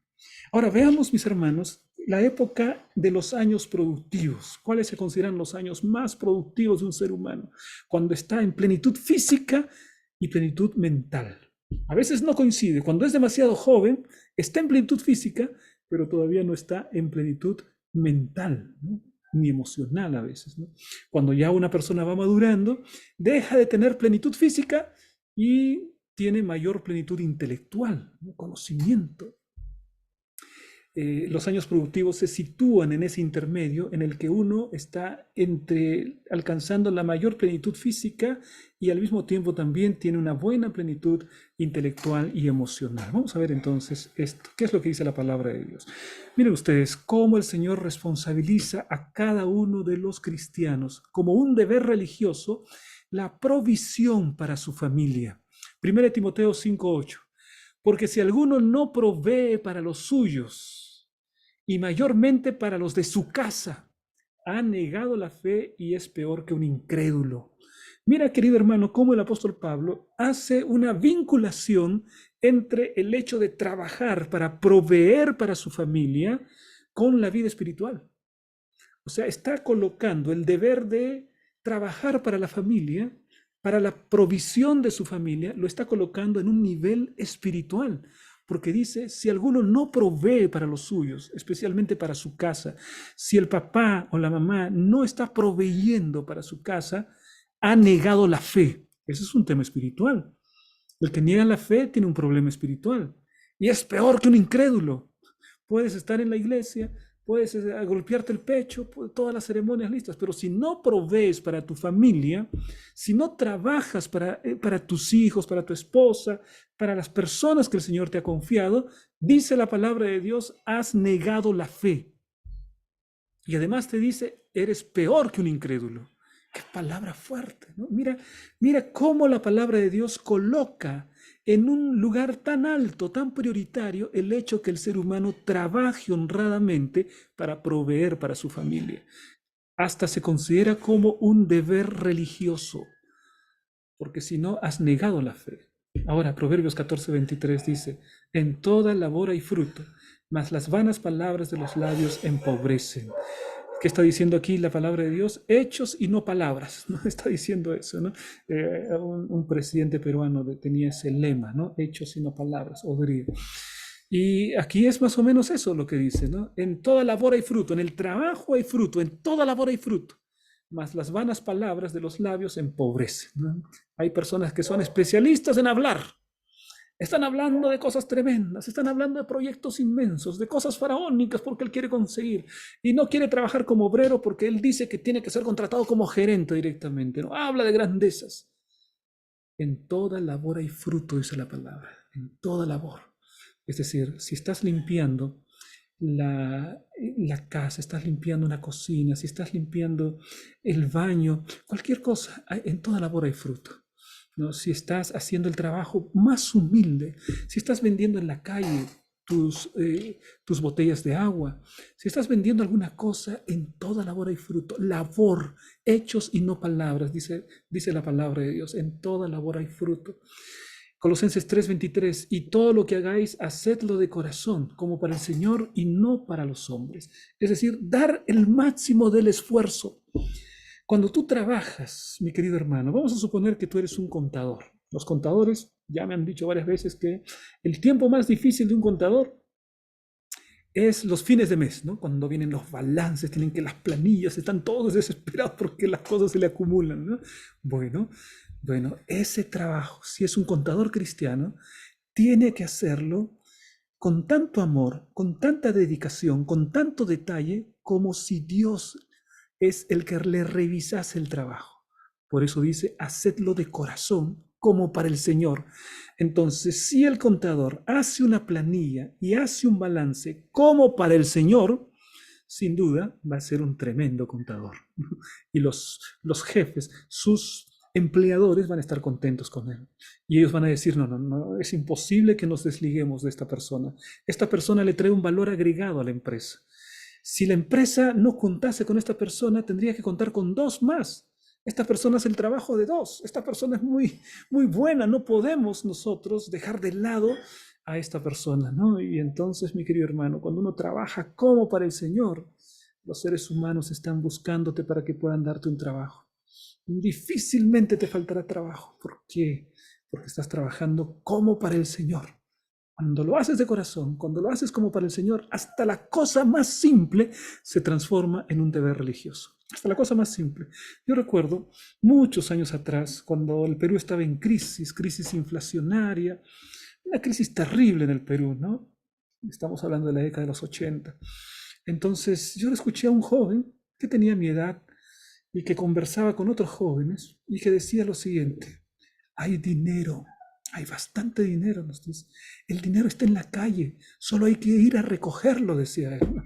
Ahora veamos, mis hermanos, la época de los años productivos. ¿Cuáles se consideran los años más productivos de un ser humano? Cuando está en plenitud física y plenitud mental. A veces no coincide. Cuando es demasiado joven, está en plenitud física, pero todavía no está en plenitud mental, ¿no? Ni emocional a veces, ¿no? Cuando ya una persona va madurando, deja de tener plenitud física y tiene mayor plenitud intelectual, ¿no? Conocimiento. Los años productivos se sitúan en ese intermedio en el que uno está alcanzando la mayor plenitud física y al mismo tiempo también tiene una buena plenitud intelectual y emocional. Vamos a ver entonces esto. ¿Qué es lo que dice la palabra de Dios? Miren ustedes cómo el Señor responsabiliza a cada uno de los cristianos como un deber religioso la provisión para su familia. 1 Timoteo 5:8. Porque si alguno no provee para los suyos, y mayormente para los de su casa, ha negado la fe y es peor que un incrédulo. Mira, querido hermano, cómo el apóstol Pablo hace una vinculación entre el hecho de trabajar para proveer para su familia con la vida espiritual. O sea, está colocando el deber de trabajar para la familia, para la provisión de su familia, lo está colocando en un nivel espiritual. Porque dice, si alguno no provee para los suyos, especialmente para su casa, si el papá o la mamá no está proveyendo para su casa, ha negado la fe. Ese es un tema espiritual. El que niega la fe tiene un problema espiritual. Y es peor que un incrédulo. Puedes estar en la iglesia, puedes golpearte el pecho, todas las ceremonias listas, pero si no provees para tu familia, si no trabajas para tus hijos, para tu esposa, para las personas que el Señor te ha confiado, dice la palabra de Dios, has negado la fe. Y además te dice, eres peor que un incrédulo. Qué palabra fuerte, ¿no? Mira, mira cómo la palabra de Dios coloca en un lugar tan alto, tan prioritario, el hecho que el ser humano trabaje honradamente para proveer para su familia. Hasta se considera como un deber religioso, porque si no, has negado la fe. Ahora, Proverbios 14:23 dice, en toda labor hay fruto, mas las vanas palabras de los labios empobrecen. ¿Qué está diciendo aquí la palabra de Dios? Hechos y no palabras, ¿no? Está diciendo eso, ¿no? Un presidente peruano tenía ese lema, ¿no? Hechos y no palabras, Odrío. Y aquí es más o menos eso lo que dice, ¿no? En toda labor hay fruto, en el trabajo hay fruto, en toda labor hay fruto, mas las vanas palabras de los labios empobrecen, ¿no? Hay personas que son especialistas en hablar, están hablando de cosas tremendas, están hablando de proyectos inmensos, de cosas faraónicas porque él quiere conseguir y no quiere trabajar como obrero porque él dice que tiene que ser contratado como gerente directamente, ¿no? Habla de grandezas. En toda labor hay fruto, dice la palabra, en toda labor. Es decir, si estás limpiando la casa, estás limpiando una cocina, si estás limpiando el baño, cualquier cosa, en toda labor hay fruto. ¿No? Si estás haciendo el trabajo más humilde, si estás vendiendo en la calle, tus botellas de agua, si estás vendiendo alguna cosa, en toda labor hay fruto. Labor, hechos y no palabras, dice la palabra de Dios. En toda labor hay fruto. Colosenses 3:23, y todo lo que hagáis, hacedlo de corazón, como para el Señor y no para los hombres. Es decir, dar el máximo del esfuerzo. Cuando tú trabajas, mi querido hermano, vamos a suponer que tú eres un contador. Los contadores ya me han dicho varias veces que el tiempo más difícil de un contador es los fines de mes, ¿no? Cuando vienen los balances, tienen que las planillas, están todos desesperados porque las cosas se le acumulan, ¿no? Bueno, ese trabajo, si es un contador cristiano, tiene que hacerlo con tanto amor, con tanta dedicación, con tanto detalle, como si Dios es el que le revisase el trabajo. Por eso dice, hacedlo de corazón, como para el Señor. Entonces, si el contador hace una planilla y hace un balance como para el Señor, sin duda va a ser un tremendo contador. Y los jefes, sus empleadores van a estar contentos con él. Y ellos van a decir, no, es imposible que nos desliguemos de esta persona. Esta persona le trae un valor agregado a la empresa. Si la empresa no contase con esta persona, tendría que contar con dos más. Esta persona hace el trabajo de dos. Esta persona es muy buena. No podemos nosotros dejar de lado a esta persona, ¿no? Y entonces, mi querido hermano, cuando uno trabaja como para el Señor, los seres humanos están buscándote para que puedan darte un trabajo. Difícilmente te faltará trabajo. ¿Por qué? Porque estás trabajando como para el Señor. Cuando lo haces de corazón, cuando lo haces como para el Señor, hasta la cosa más simple se transforma en un deber religioso. Hasta la cosa más simple. Yo recuerdo muchos años atrás, cuando el Perú estaba en crisis inflacionaria, una crisis terrible en el Perú, ¿no? Estamos hablando de la década de los 80. Entonces yo escuché a un joven que tenía mi edad y que conversaba con otros jóvenes y que decía lo siguiente: hay dinero, hay bastante dinero, nos dice. El dinero está en la calle, solo hay que ir a recogerlo, decía él.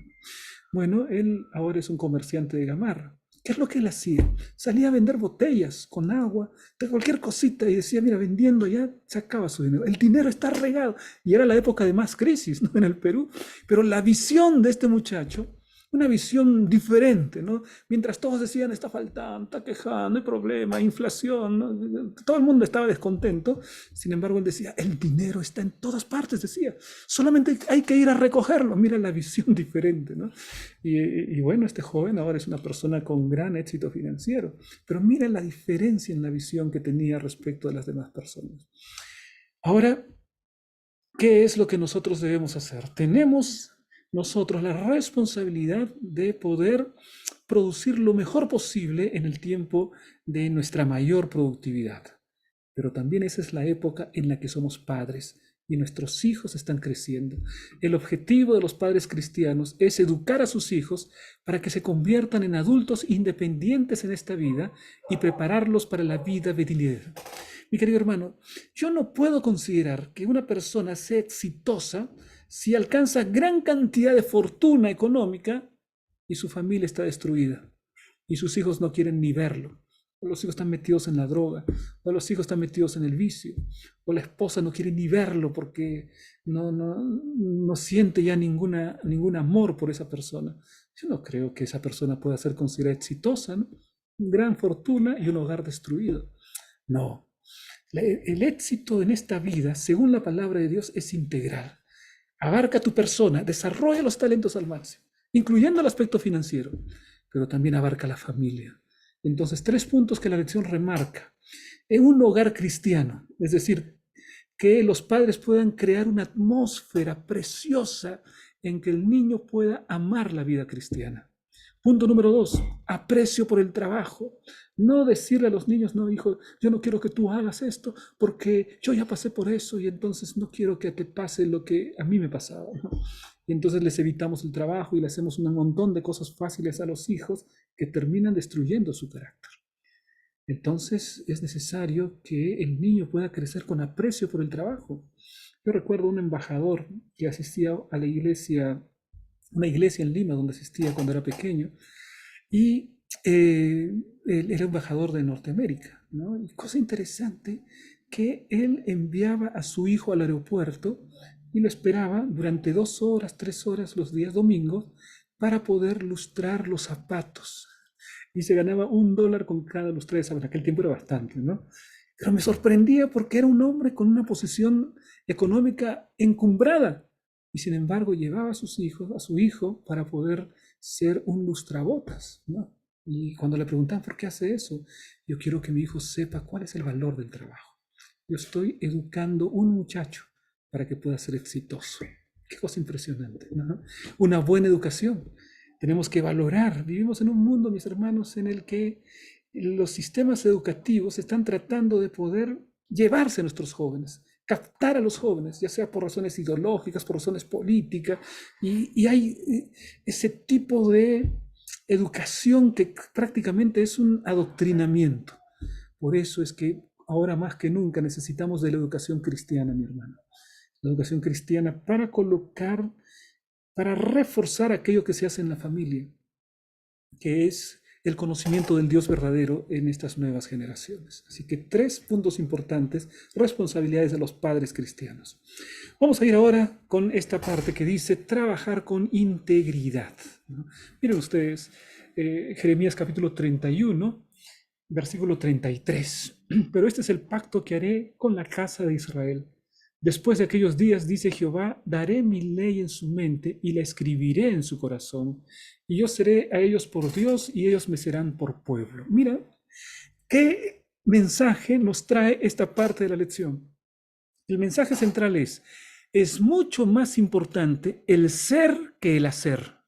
Bueno, él ahora es un comerciante de gamarra. ¿Qué es lo que él hacía? Salía a vender botellas con agua, de cualquier cosita, y decía, mira, vendiendo ya sacaba su dinero. El dinero está regado. Y era la época de más crisis, ¿no? En el Perú. Pero la visión de este muchacho, una visión diferente, ¿no? Mientras todos decían, está faltando, está quejando, no hay problema, inflación, ¿no? Todo el mundo estaba descontento. Sin embargo, él decía, el dinero está en todas partes, decía. Solamente hay que ir a recogerlo. Mira la visión diferente, ¿no? Y bueno, este joven ahora es una persona con gran éxito financiero. Pero mira la diferencia en la visión que tenía respecto a las demás personas. Ahora, ¿qué es lo que nosotros debemos hacer? Tenemos nosotros la responsabilidad de poder producir lo mejor posible en el tiempo de nuestra mayor productividad. Pero también esa es la época en la que somos padres y nuestros hijos están creciendo. El objetivo de los padres cristianos es educar a sus hijos para que se conviertan en adultos independientes en esta vida y prepararlos para la vida venidera. Mi querido hermano, yo no puedo considerar que una persona sea exitosa si alcanza gran cantidad de fortuna económica y su familia está destruida y sus hijos no quieren ni verlo. O los hijos están metidos en la droga, o los hijos están metidos en el vicio, o la esposa no quiere ni verlo porque no siente ya ningún amor por esa persona. Yo no creo que esa persona pueda ser considerada exitosa, ¿no? Gran fortuna y un hogar destruido. No, el éxito en esta vida, según la palabra de Dios, es integral. Abarca tu persona, desarrolla los talentos al máximo, incluyendo el aspecto financiero, pero también abarca la familia. Entonces, 3 puntos que la lección remarca. En un hogar cristiano, es decir, que los padres puedan crear una atmósfera preciosa en que el niño pueda amar la vida cristiana. Punto número 2, aprecio por el trabajo. No decirle a los niños, no, hijo, yo no quiero que tú hagas esto porque yo ya pasé por eso y entonces no quiero que te pase lo que a mí me pasaba, ¿no? Y entonces les evitamos el trabajo y le hacemos un montón de cosas fáciles a los hijos que terminan destruyendo su carácter. Entonces es necesario que el niño pueda crecer con aprecio por el trabajo. Yo recuerdo un embajador que asistía a la iglesia, una iglesia en Lima donde asistía cuando era pequeño, y él era embajador de Norteamérica, ¿no? Y cosa interesante, que él enviaba a su hijo al aeropuerto y lo esperaba durante 2 horas, 3 horas los días domingos para poder lustrar los zapatos. Y se ganaba $1 con cada lustre de zapatos. En aquel tiempo era bastante, ¿no? Pero me sorprendía porque era un hombre con una posición económica encumbrada. Y sin embargo llevaba a sus hijos, a su hijo, para poder ser un lustrabotas, ¿no? Y cuando le preguntaban por qué hace eso, yo quiero que mi hijo sepa cuál es el valor del trabajo. Yo estoy educando un muchacho para que pueda ser exitoso. Qué cosa impresionante, ¿no? Una buena educación. Tenemos que valorar. Vivimos en un mundo, mis hermanos, en el que los sistemas educativos están tratando de poder llevarse a nuestros jóvenes, captar a los jóvenes, ya sea por razones ideológicas, por razones políticas, y hay ese tipo de educación que prácticamente es un adoctrinamiento. Por eso es que ahora más que nunca necesitamos de la educación cristiana, mi hermano. La educación cristiana para colocar, para reforzar aquello que se hace en la familia, que es el conocimiento del Dios verdadero en estas nuevas generaciones. Así que 3 puntos importantes, responsabilidades de los padres cristianos. Vamos a ir ahora con esta parte que dice trabajar con integridad, ¿no? Miren ustedes, Jeremías capítulo 31, versículo 33. Pero este es el pacto que haré con la casa de Israel. Después de aquellos días, dice Jehová, daré mi ley en su mente y la escribiré en su corazón. Y yo seré a ellos por Dios y ellos me serán por pueblo. Mira, ¿qué mensaje nos trae esta parte de la lección? El mensaje central es mucho más importante el ser que el hacer.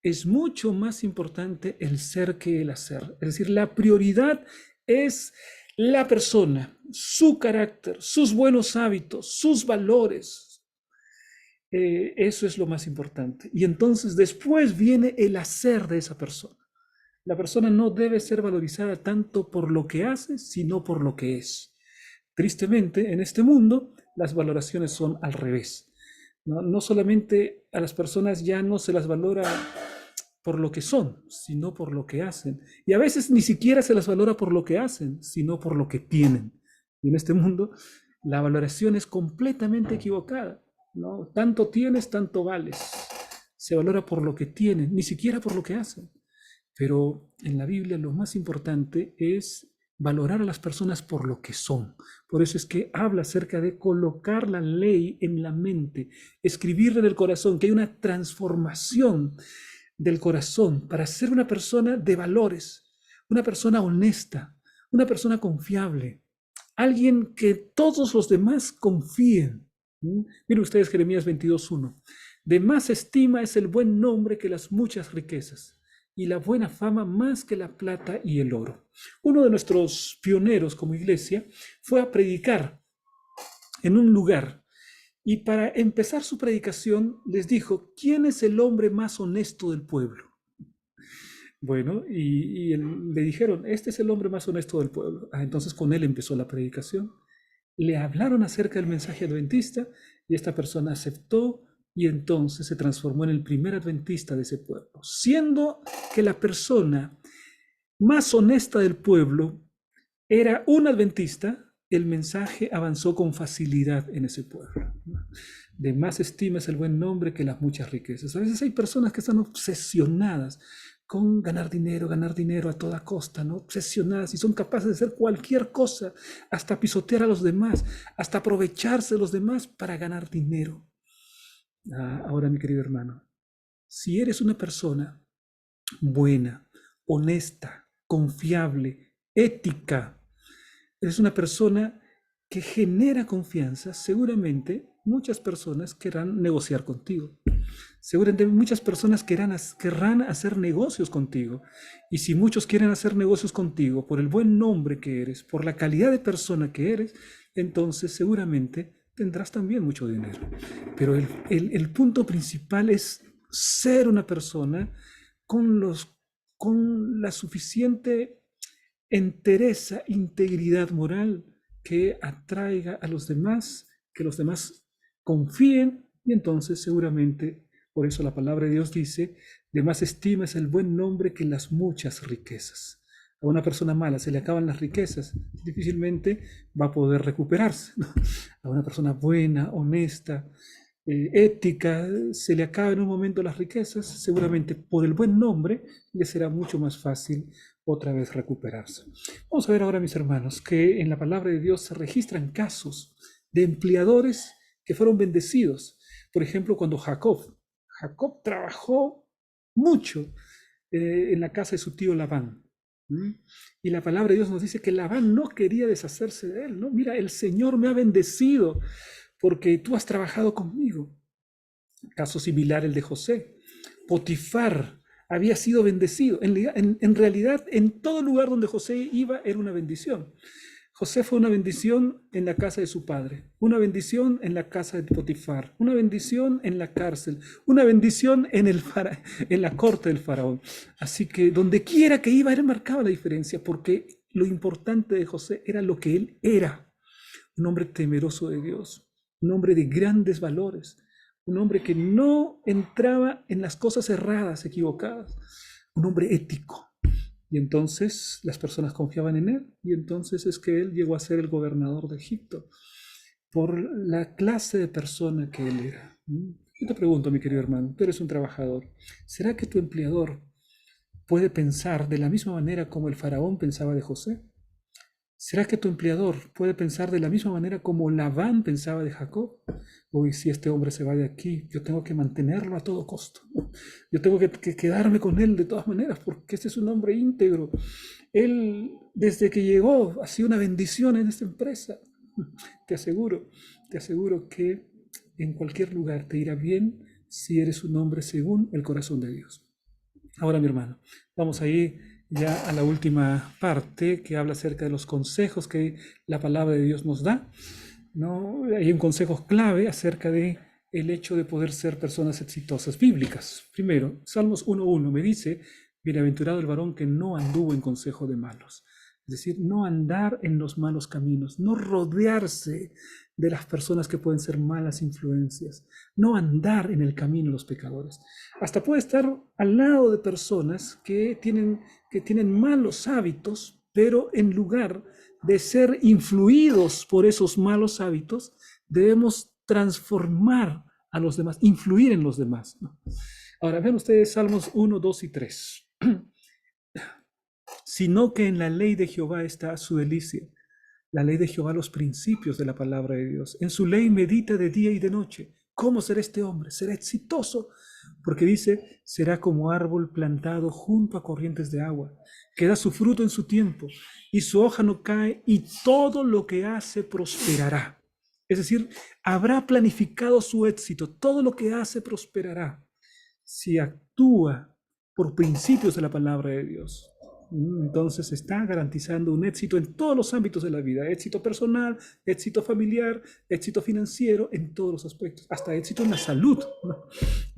Es mucho más importante el ser que el hacer. Es decir, la prioridad es la persona, su carácter, sus buenos hábitos, sus valores. Eso es lo más importante. Y entonces después viene el hacer de esa persona. La persona no debe ser valorizada tanto por lo que hace, sino por lo que es. Tristemente, en este mundo, las valoraciones son al revés. No solamente a las personas ya no se las valora por lo que son, sino por lo que hacen. Y a veces ni siquiera se las valora por lo que hacen, sino por lo que tienen. Y en este mundo, la valoración es completamente equivocada, ¿no? Tanto tienes, tanto vales. Se valora por lo que tienen, ni siquiera por lo que hacen. Pero en la Biblia lo más importante es valorar a las personas por lo que son. Por eso es que habla acerca de colocar la ley en la mente, escribirla en el corazón, que hay una transformación del corazón para ser una persona de valores, una persona honesta, una persona confiable, alguien que todos los demás confíen. Miren ustedes Jeremías 22:1. De más estima es el buen nombre que las muchas riquezas, y la buena fama más que la plata y el oro. Uno de nuestros pioneros como iglesia fue a predicar en un lugar y para empezar su predicación les dijo, ¿quién es el hombre más honesto del pueblo? Bueno, le dijeron, este es el hombre más honesto del pueblo. Entonces con él empezó la predicación. Le hablaron acerca del mensaje adventista y esta persona aceptó y entonces se transformó en el primer adventista de ese pueblo. Siendo que la persona más honesta del pueblo era un adventista, el mensaje avanzó con facilidad en ese pueblo. De más estima es el buen nombre que las muchas riquezas. A veces hay personas que están obsesionadas con ganar dinero a toda costa, ¿no? Obsesionadas y son capaces de hacer cualquier cosa, hasta pisotear a los demás, hasta aprovecharse de los demás para ganar dinero. Ahora, mi querido hermano, si eres una persona buena, honesta, confiable, ética, eres una persona que genera confianza, seguramente muchas personas querrán negociar contigo. Seguramente muchas personas querrán hacer negocios contigo. Y si muchos quieren hacer negocios contigo por el buen nombre que eres, por la calidad de persona que eres, entonces seguramente tendrás también mucho dinero. Pero el punto principal es ser una persona con la suficiente entereza, integridad moral que atraiga a los demás, que los demás confíen y entonces seguramente, por eso la palabra de Dios dice, de más estima es el buen nombre que las muchas riquezas. A una persona mala se le acaban las riquezas, difícilmente va a poder recuperarse, ¿no? A una persona buena, honesta, ética, se le acaban en un momento las riquezas, seguramente por el buen nombre le será mucho más fácil otra vez recuperarse. Vamos a ver ahora, mis hermanos, que en la palabra de Dios se registran casos de empleadores que fueron bendecidos. Por ejemplo, cuando Jacob trabajó mucho en la casa de su tío Labán. ¿Mm? Y la palabra de Dios nos dice que Labán no quería deshacerse de él, ¿no? Mira, el Señor me ha bendecido porque tú has trabajado conmigo. Caso similar el de José. Potifar había sido bendecido. En realidad, en todo lugar donde José iba era una bendición. José fue una bendición en la casa de su padre, una bendición en la casa de Potifar, una bendición en la cárcel, una bendición en la corte del faraón. Así que donde quiera que iba, él marcaba la diferencia, porque lo importante de José era lo que él era, un hombre temeroso de Dios, un hombre de grandes valores, un hombre que no entraba en las cosas erradas, equivocadas, un hombre ético. Y entonces las personas confiaban en él, y entonces es que él llegó a ser el gobernador de Egipto por la clase de persona que él era. Yo te pregunto, mi querido hermano, tú eres un trabajador. ¿Será que tu empleador puede pensar de la misma manera como el faraón pensaba de José? ¿Será que tu empleador puede pensar de la misma manera como Labán pensaba de Jacob? Uy, si este hombre se va de aquí, yo tengo que mantenerlo a todo costo. Yo tengo que quedarme con él de todas maneras, porque este es un hombre íntegro. Él, desde que llegó, ha sido una bendición en esta empresa. Te aseguro que en cualquier lugar te irá bien si eres un hombre según el corazón de Dios. Ahora, mi hermano, vamos a ir ya a la última parte que habla acerca de los consejos que la palabra de Dios nos da, ¿no? Hay un consejo clave acerca de el hecho de poder ser personas exitosas bíblicas. Primero, Salmos 1:1 me dice, bienaventurado el varón que no anduvo en consejo de malos. Es decir, no andar en los malos caminos, no rodearse de las personas que pueden ser malas influencias, no andar en el camino de los pecadores. Hasta puede estar al lado de personas que tienen malos hábitos, pero en lugar de ser influidos por esos malos hábitos, debemos transformar a los demás, influir en los demás, ¿no? Ahora, vean ustedes Salmos 1, 2 y 3. Sino que en la ley de Jehová está su delicia. La ley de Jehová, los principios de la palabra de Dios. En su ley medita de día y de noche. ¿Cómo será este hombre? Será exitoso, porque dice, será como árbol plantado junto a corrientes de agua, que da su fruto en su tiempo, y su hoja no cae, y todo lo que hace prosperará. Es decir, habrá planificado su éxito, todo lo que hace prosperará, si actúa por principios de la palabra de Dios. Entonces está garantizando un éxito en todos los ámbitos de la vida, éxito personal, éxito familiar, éxito financiero, en todos los aspectos, hasta éxito en la salud, ¿no?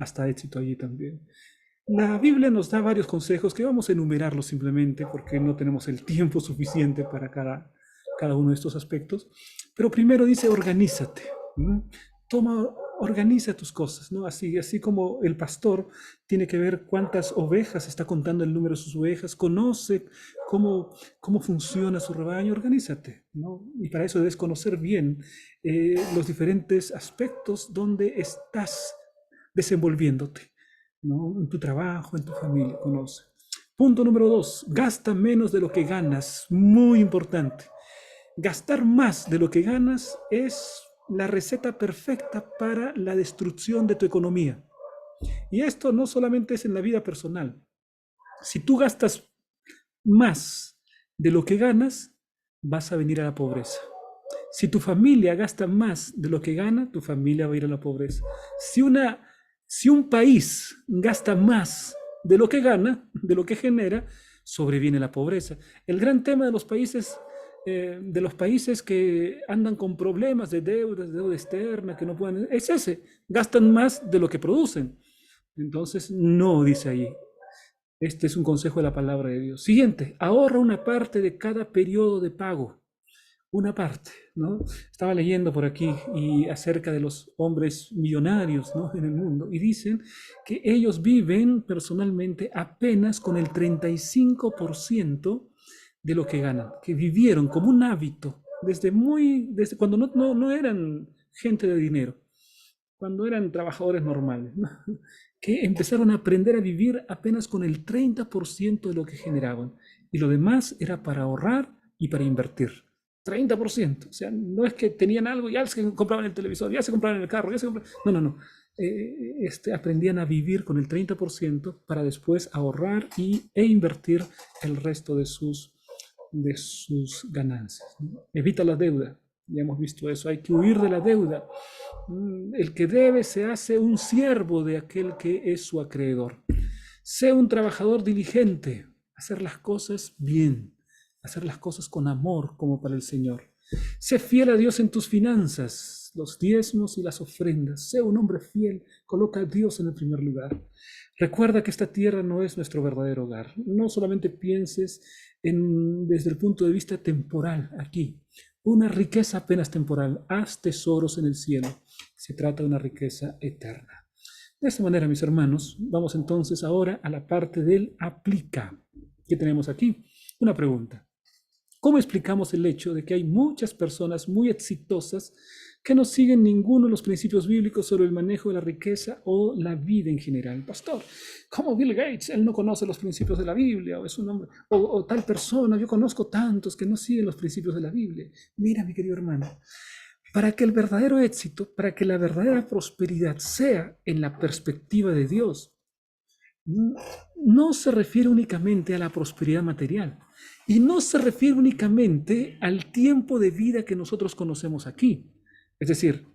Hasta éxito allí también. La Biblia nos da varios consejos que vamos a enumerarlos simplemente porque no tenemos el tiempo suficiente para cada uno de estos aspectos. Pero primero dice, organízate, ¿no? Organiza tus cosas, ¿no? Así como el pastor tiene que ver cuántas ovejas, está contando el número de sus ovejas, conoce cómo funciona su rebaño, organízate, ¿no? Y para eso debes conocer bien los diferentes aspectos donde estás desenvolviéndote, ¿no? En tu trabajo, en tu familia, conoce. Punto número 2, gasta menos de lo que ganas, muy importante. Gastar más de lo que ganas es la receta perfecta para la destrucción de tu economía. Y esto no solamente es en la vida personal. Si tú gastas más de lo que ganas, vas a venir a la pobreza. Si tu familia gasta más de lo que gana, tu familia va a ir a la pobreza. Si un país gasta más de lo que gana, de lo que genera, sobreviene la pobreza. El gran tema de los países que andan con problemas de deuda externa, que no pueden, es ese, gastan más de lo que producen. Entonces, no, dice ahí. Este es un consejo de la palabra de Dios. Siguiente, ahorra una parte de cada periodo de pago. Una parte, ¿no? Estaba leyendo por aquí y acerca de los hombres millonarios, ¿no? En el mundo, y dicen que ellos viven personalmente apenas con el 35% de lo que ganan, que vivieron como un hábito desde cuando no eran gente de dinero, cuando eran trabajadores normales, ¿no? Que empezaron a aprender a vivir apenas con el 30% de lo que generaban. Y lo demás era para ahorrar y para invertir. 30%. O sea, no es que tenían algo, ya se compraban el televisor, ya se compraban el carro, ya se compraban... No, no, no. Aprendían a vivir con el 30% para después ahorrar e invertir el resto de sus ganancias, ¿no? Evita la deuda. Ya hemos visto eso. Hay que huir de la deuda. El que debe se hace un siervo de aquel que es su acreedor. Sea un trabajador diligente, hacer las cosas bien, hacer las cosas con amor como para el Señor. Sé fiel a Dios en tus finanzas, los diezmos y las ofrendas. Sé un hombre fiel, coloca a Dios en el primer lugar. Recuerda que esta tierra no es nuestro verdadero hogar. No solamente pienses desde el punto de vista temporal aquí. Una riqueza apenas temporal. Haz tesoros en el cielo. Se trata de una riqueza eterna. De esta manera, mis hermanos, vamos entonces ahora a la parte del aplica. ¿Qué tenemos aquí? Una pregunta. ¿Cómo explicamos el hecho de que hay muchas personas muy exitosas que no siguen ninguno de los principios bíblicos sobre el manejo de la riqueza o la vida en general? Pastor, ¿cómo Bill Gates? Él no conoce los principios de la Biblia, o es un hombre, o tal persona, yo conozco tantos que no siguen los principios de la Biblia. Mira, mi querido hermano, para que el verdadero éxito, para que la verdadera prosperidad sea en la perspectiva de Dios, no se refiere únicamente a la prosperidad material y no se refiere únicamente al tiempo de vida que nosotros conocemos aquí. Es decir,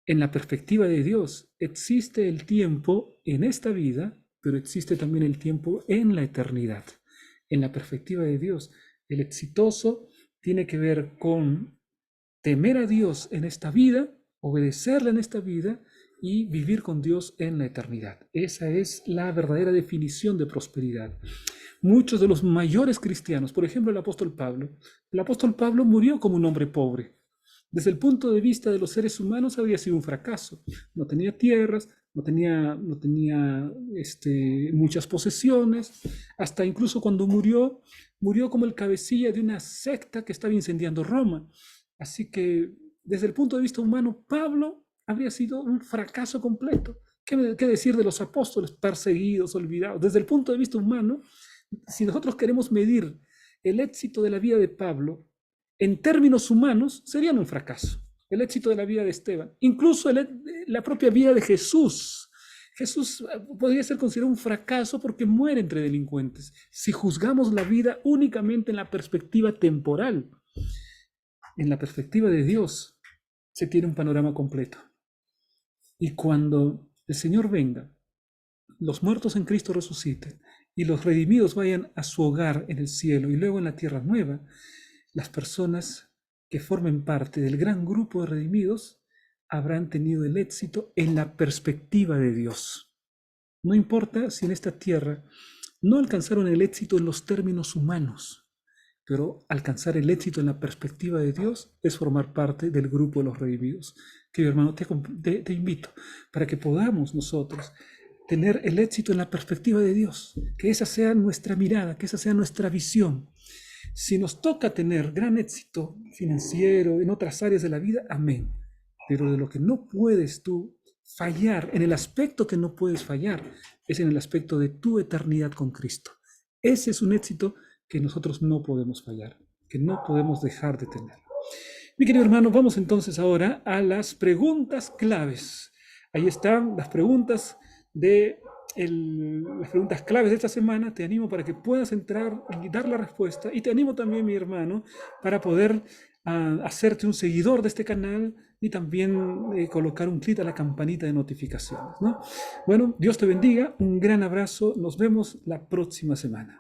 en la perspectiva de Dios existe el tiempo en esta vida, pero existe también el tiempo en la eternidad. En la perspectiva de Dios, el exitoso tiene que ver con temer a Dios en esta vida, obedecerle en esta vida y vivir con Dios en la eternidad. Esa es la verdadera definición de prosperidad. Muchos de los mayores cristianos, por ejemplo el apóstol Pablo murió como un hombre pobre. Desde el punto de vista de los seres humanos había sido un fracaso. No tenía tierras, no tenía muchas posesiones. Hasta incluso cuando murió como el cabecilla de una secta que estaba incendiando Roma. Así que desde el punto de vista humano, Pablo habría sido un fracaso completo. ¿Qué decir de los apóstoles perseguidos, olvidados? Desde el punto de vista humano, si nosotros queremos medir el éxito de la vida de Pablo en términos humanos, serían un fracaso. El éxito de la vida de Esteban, incluso la propia vida de Jesús. Jesús podría ser considerado un fracaso porque muere entre delincuentes. Si juzgamos la vida únicamente en la perspectiva temporal, en la perspectiva de Dios, se tiene un panorama completo. Y cuando el Señor venga, los muertos en Cristo resuciten y los redimidos vayan a su hogar en el cielo y luego en la tierra nueva, las personas que formen parte del gran grupo de redimidos habrán tenido el éxito en la perspectiva de Dios. No importa si en esta tierra no alcanzaron el éxito en los términos humanos, pero alcanzar el éxito en la perspectiva de Dios es formar parte del grupo de los redimidos. Querido hermano, te invito para que podamos nosotros tener el éxito en la perspectiva de Dios, que esa sea nuestra mirada, que esa sea nuestra visión. Si nos toca tener gran éxito financiero en otras áreas de la vida, amén. Pero de lo que no puedes tú fallar, en el aspecto que no puedes fallar, es en el aspecto de tu eternidad con Cristo. Ese es un éxito que nosotros no podemos fallar, que no podemos dejar de tener. Mi querido hermano, vamos entonces ahora a las preguntas claves. Ahí están las preguntas las preguntas claves de esta semana. Te animo para que puedas entrar y dar la respuesta. Y te animo también, mi hermano, para poder hacerte un seguidor de este canal y también colocar un clic a la campanita de notificaciones, ¿no? Bueno, Dios te bendiga. Un gran abrazo. Nos vemos la próxima semana.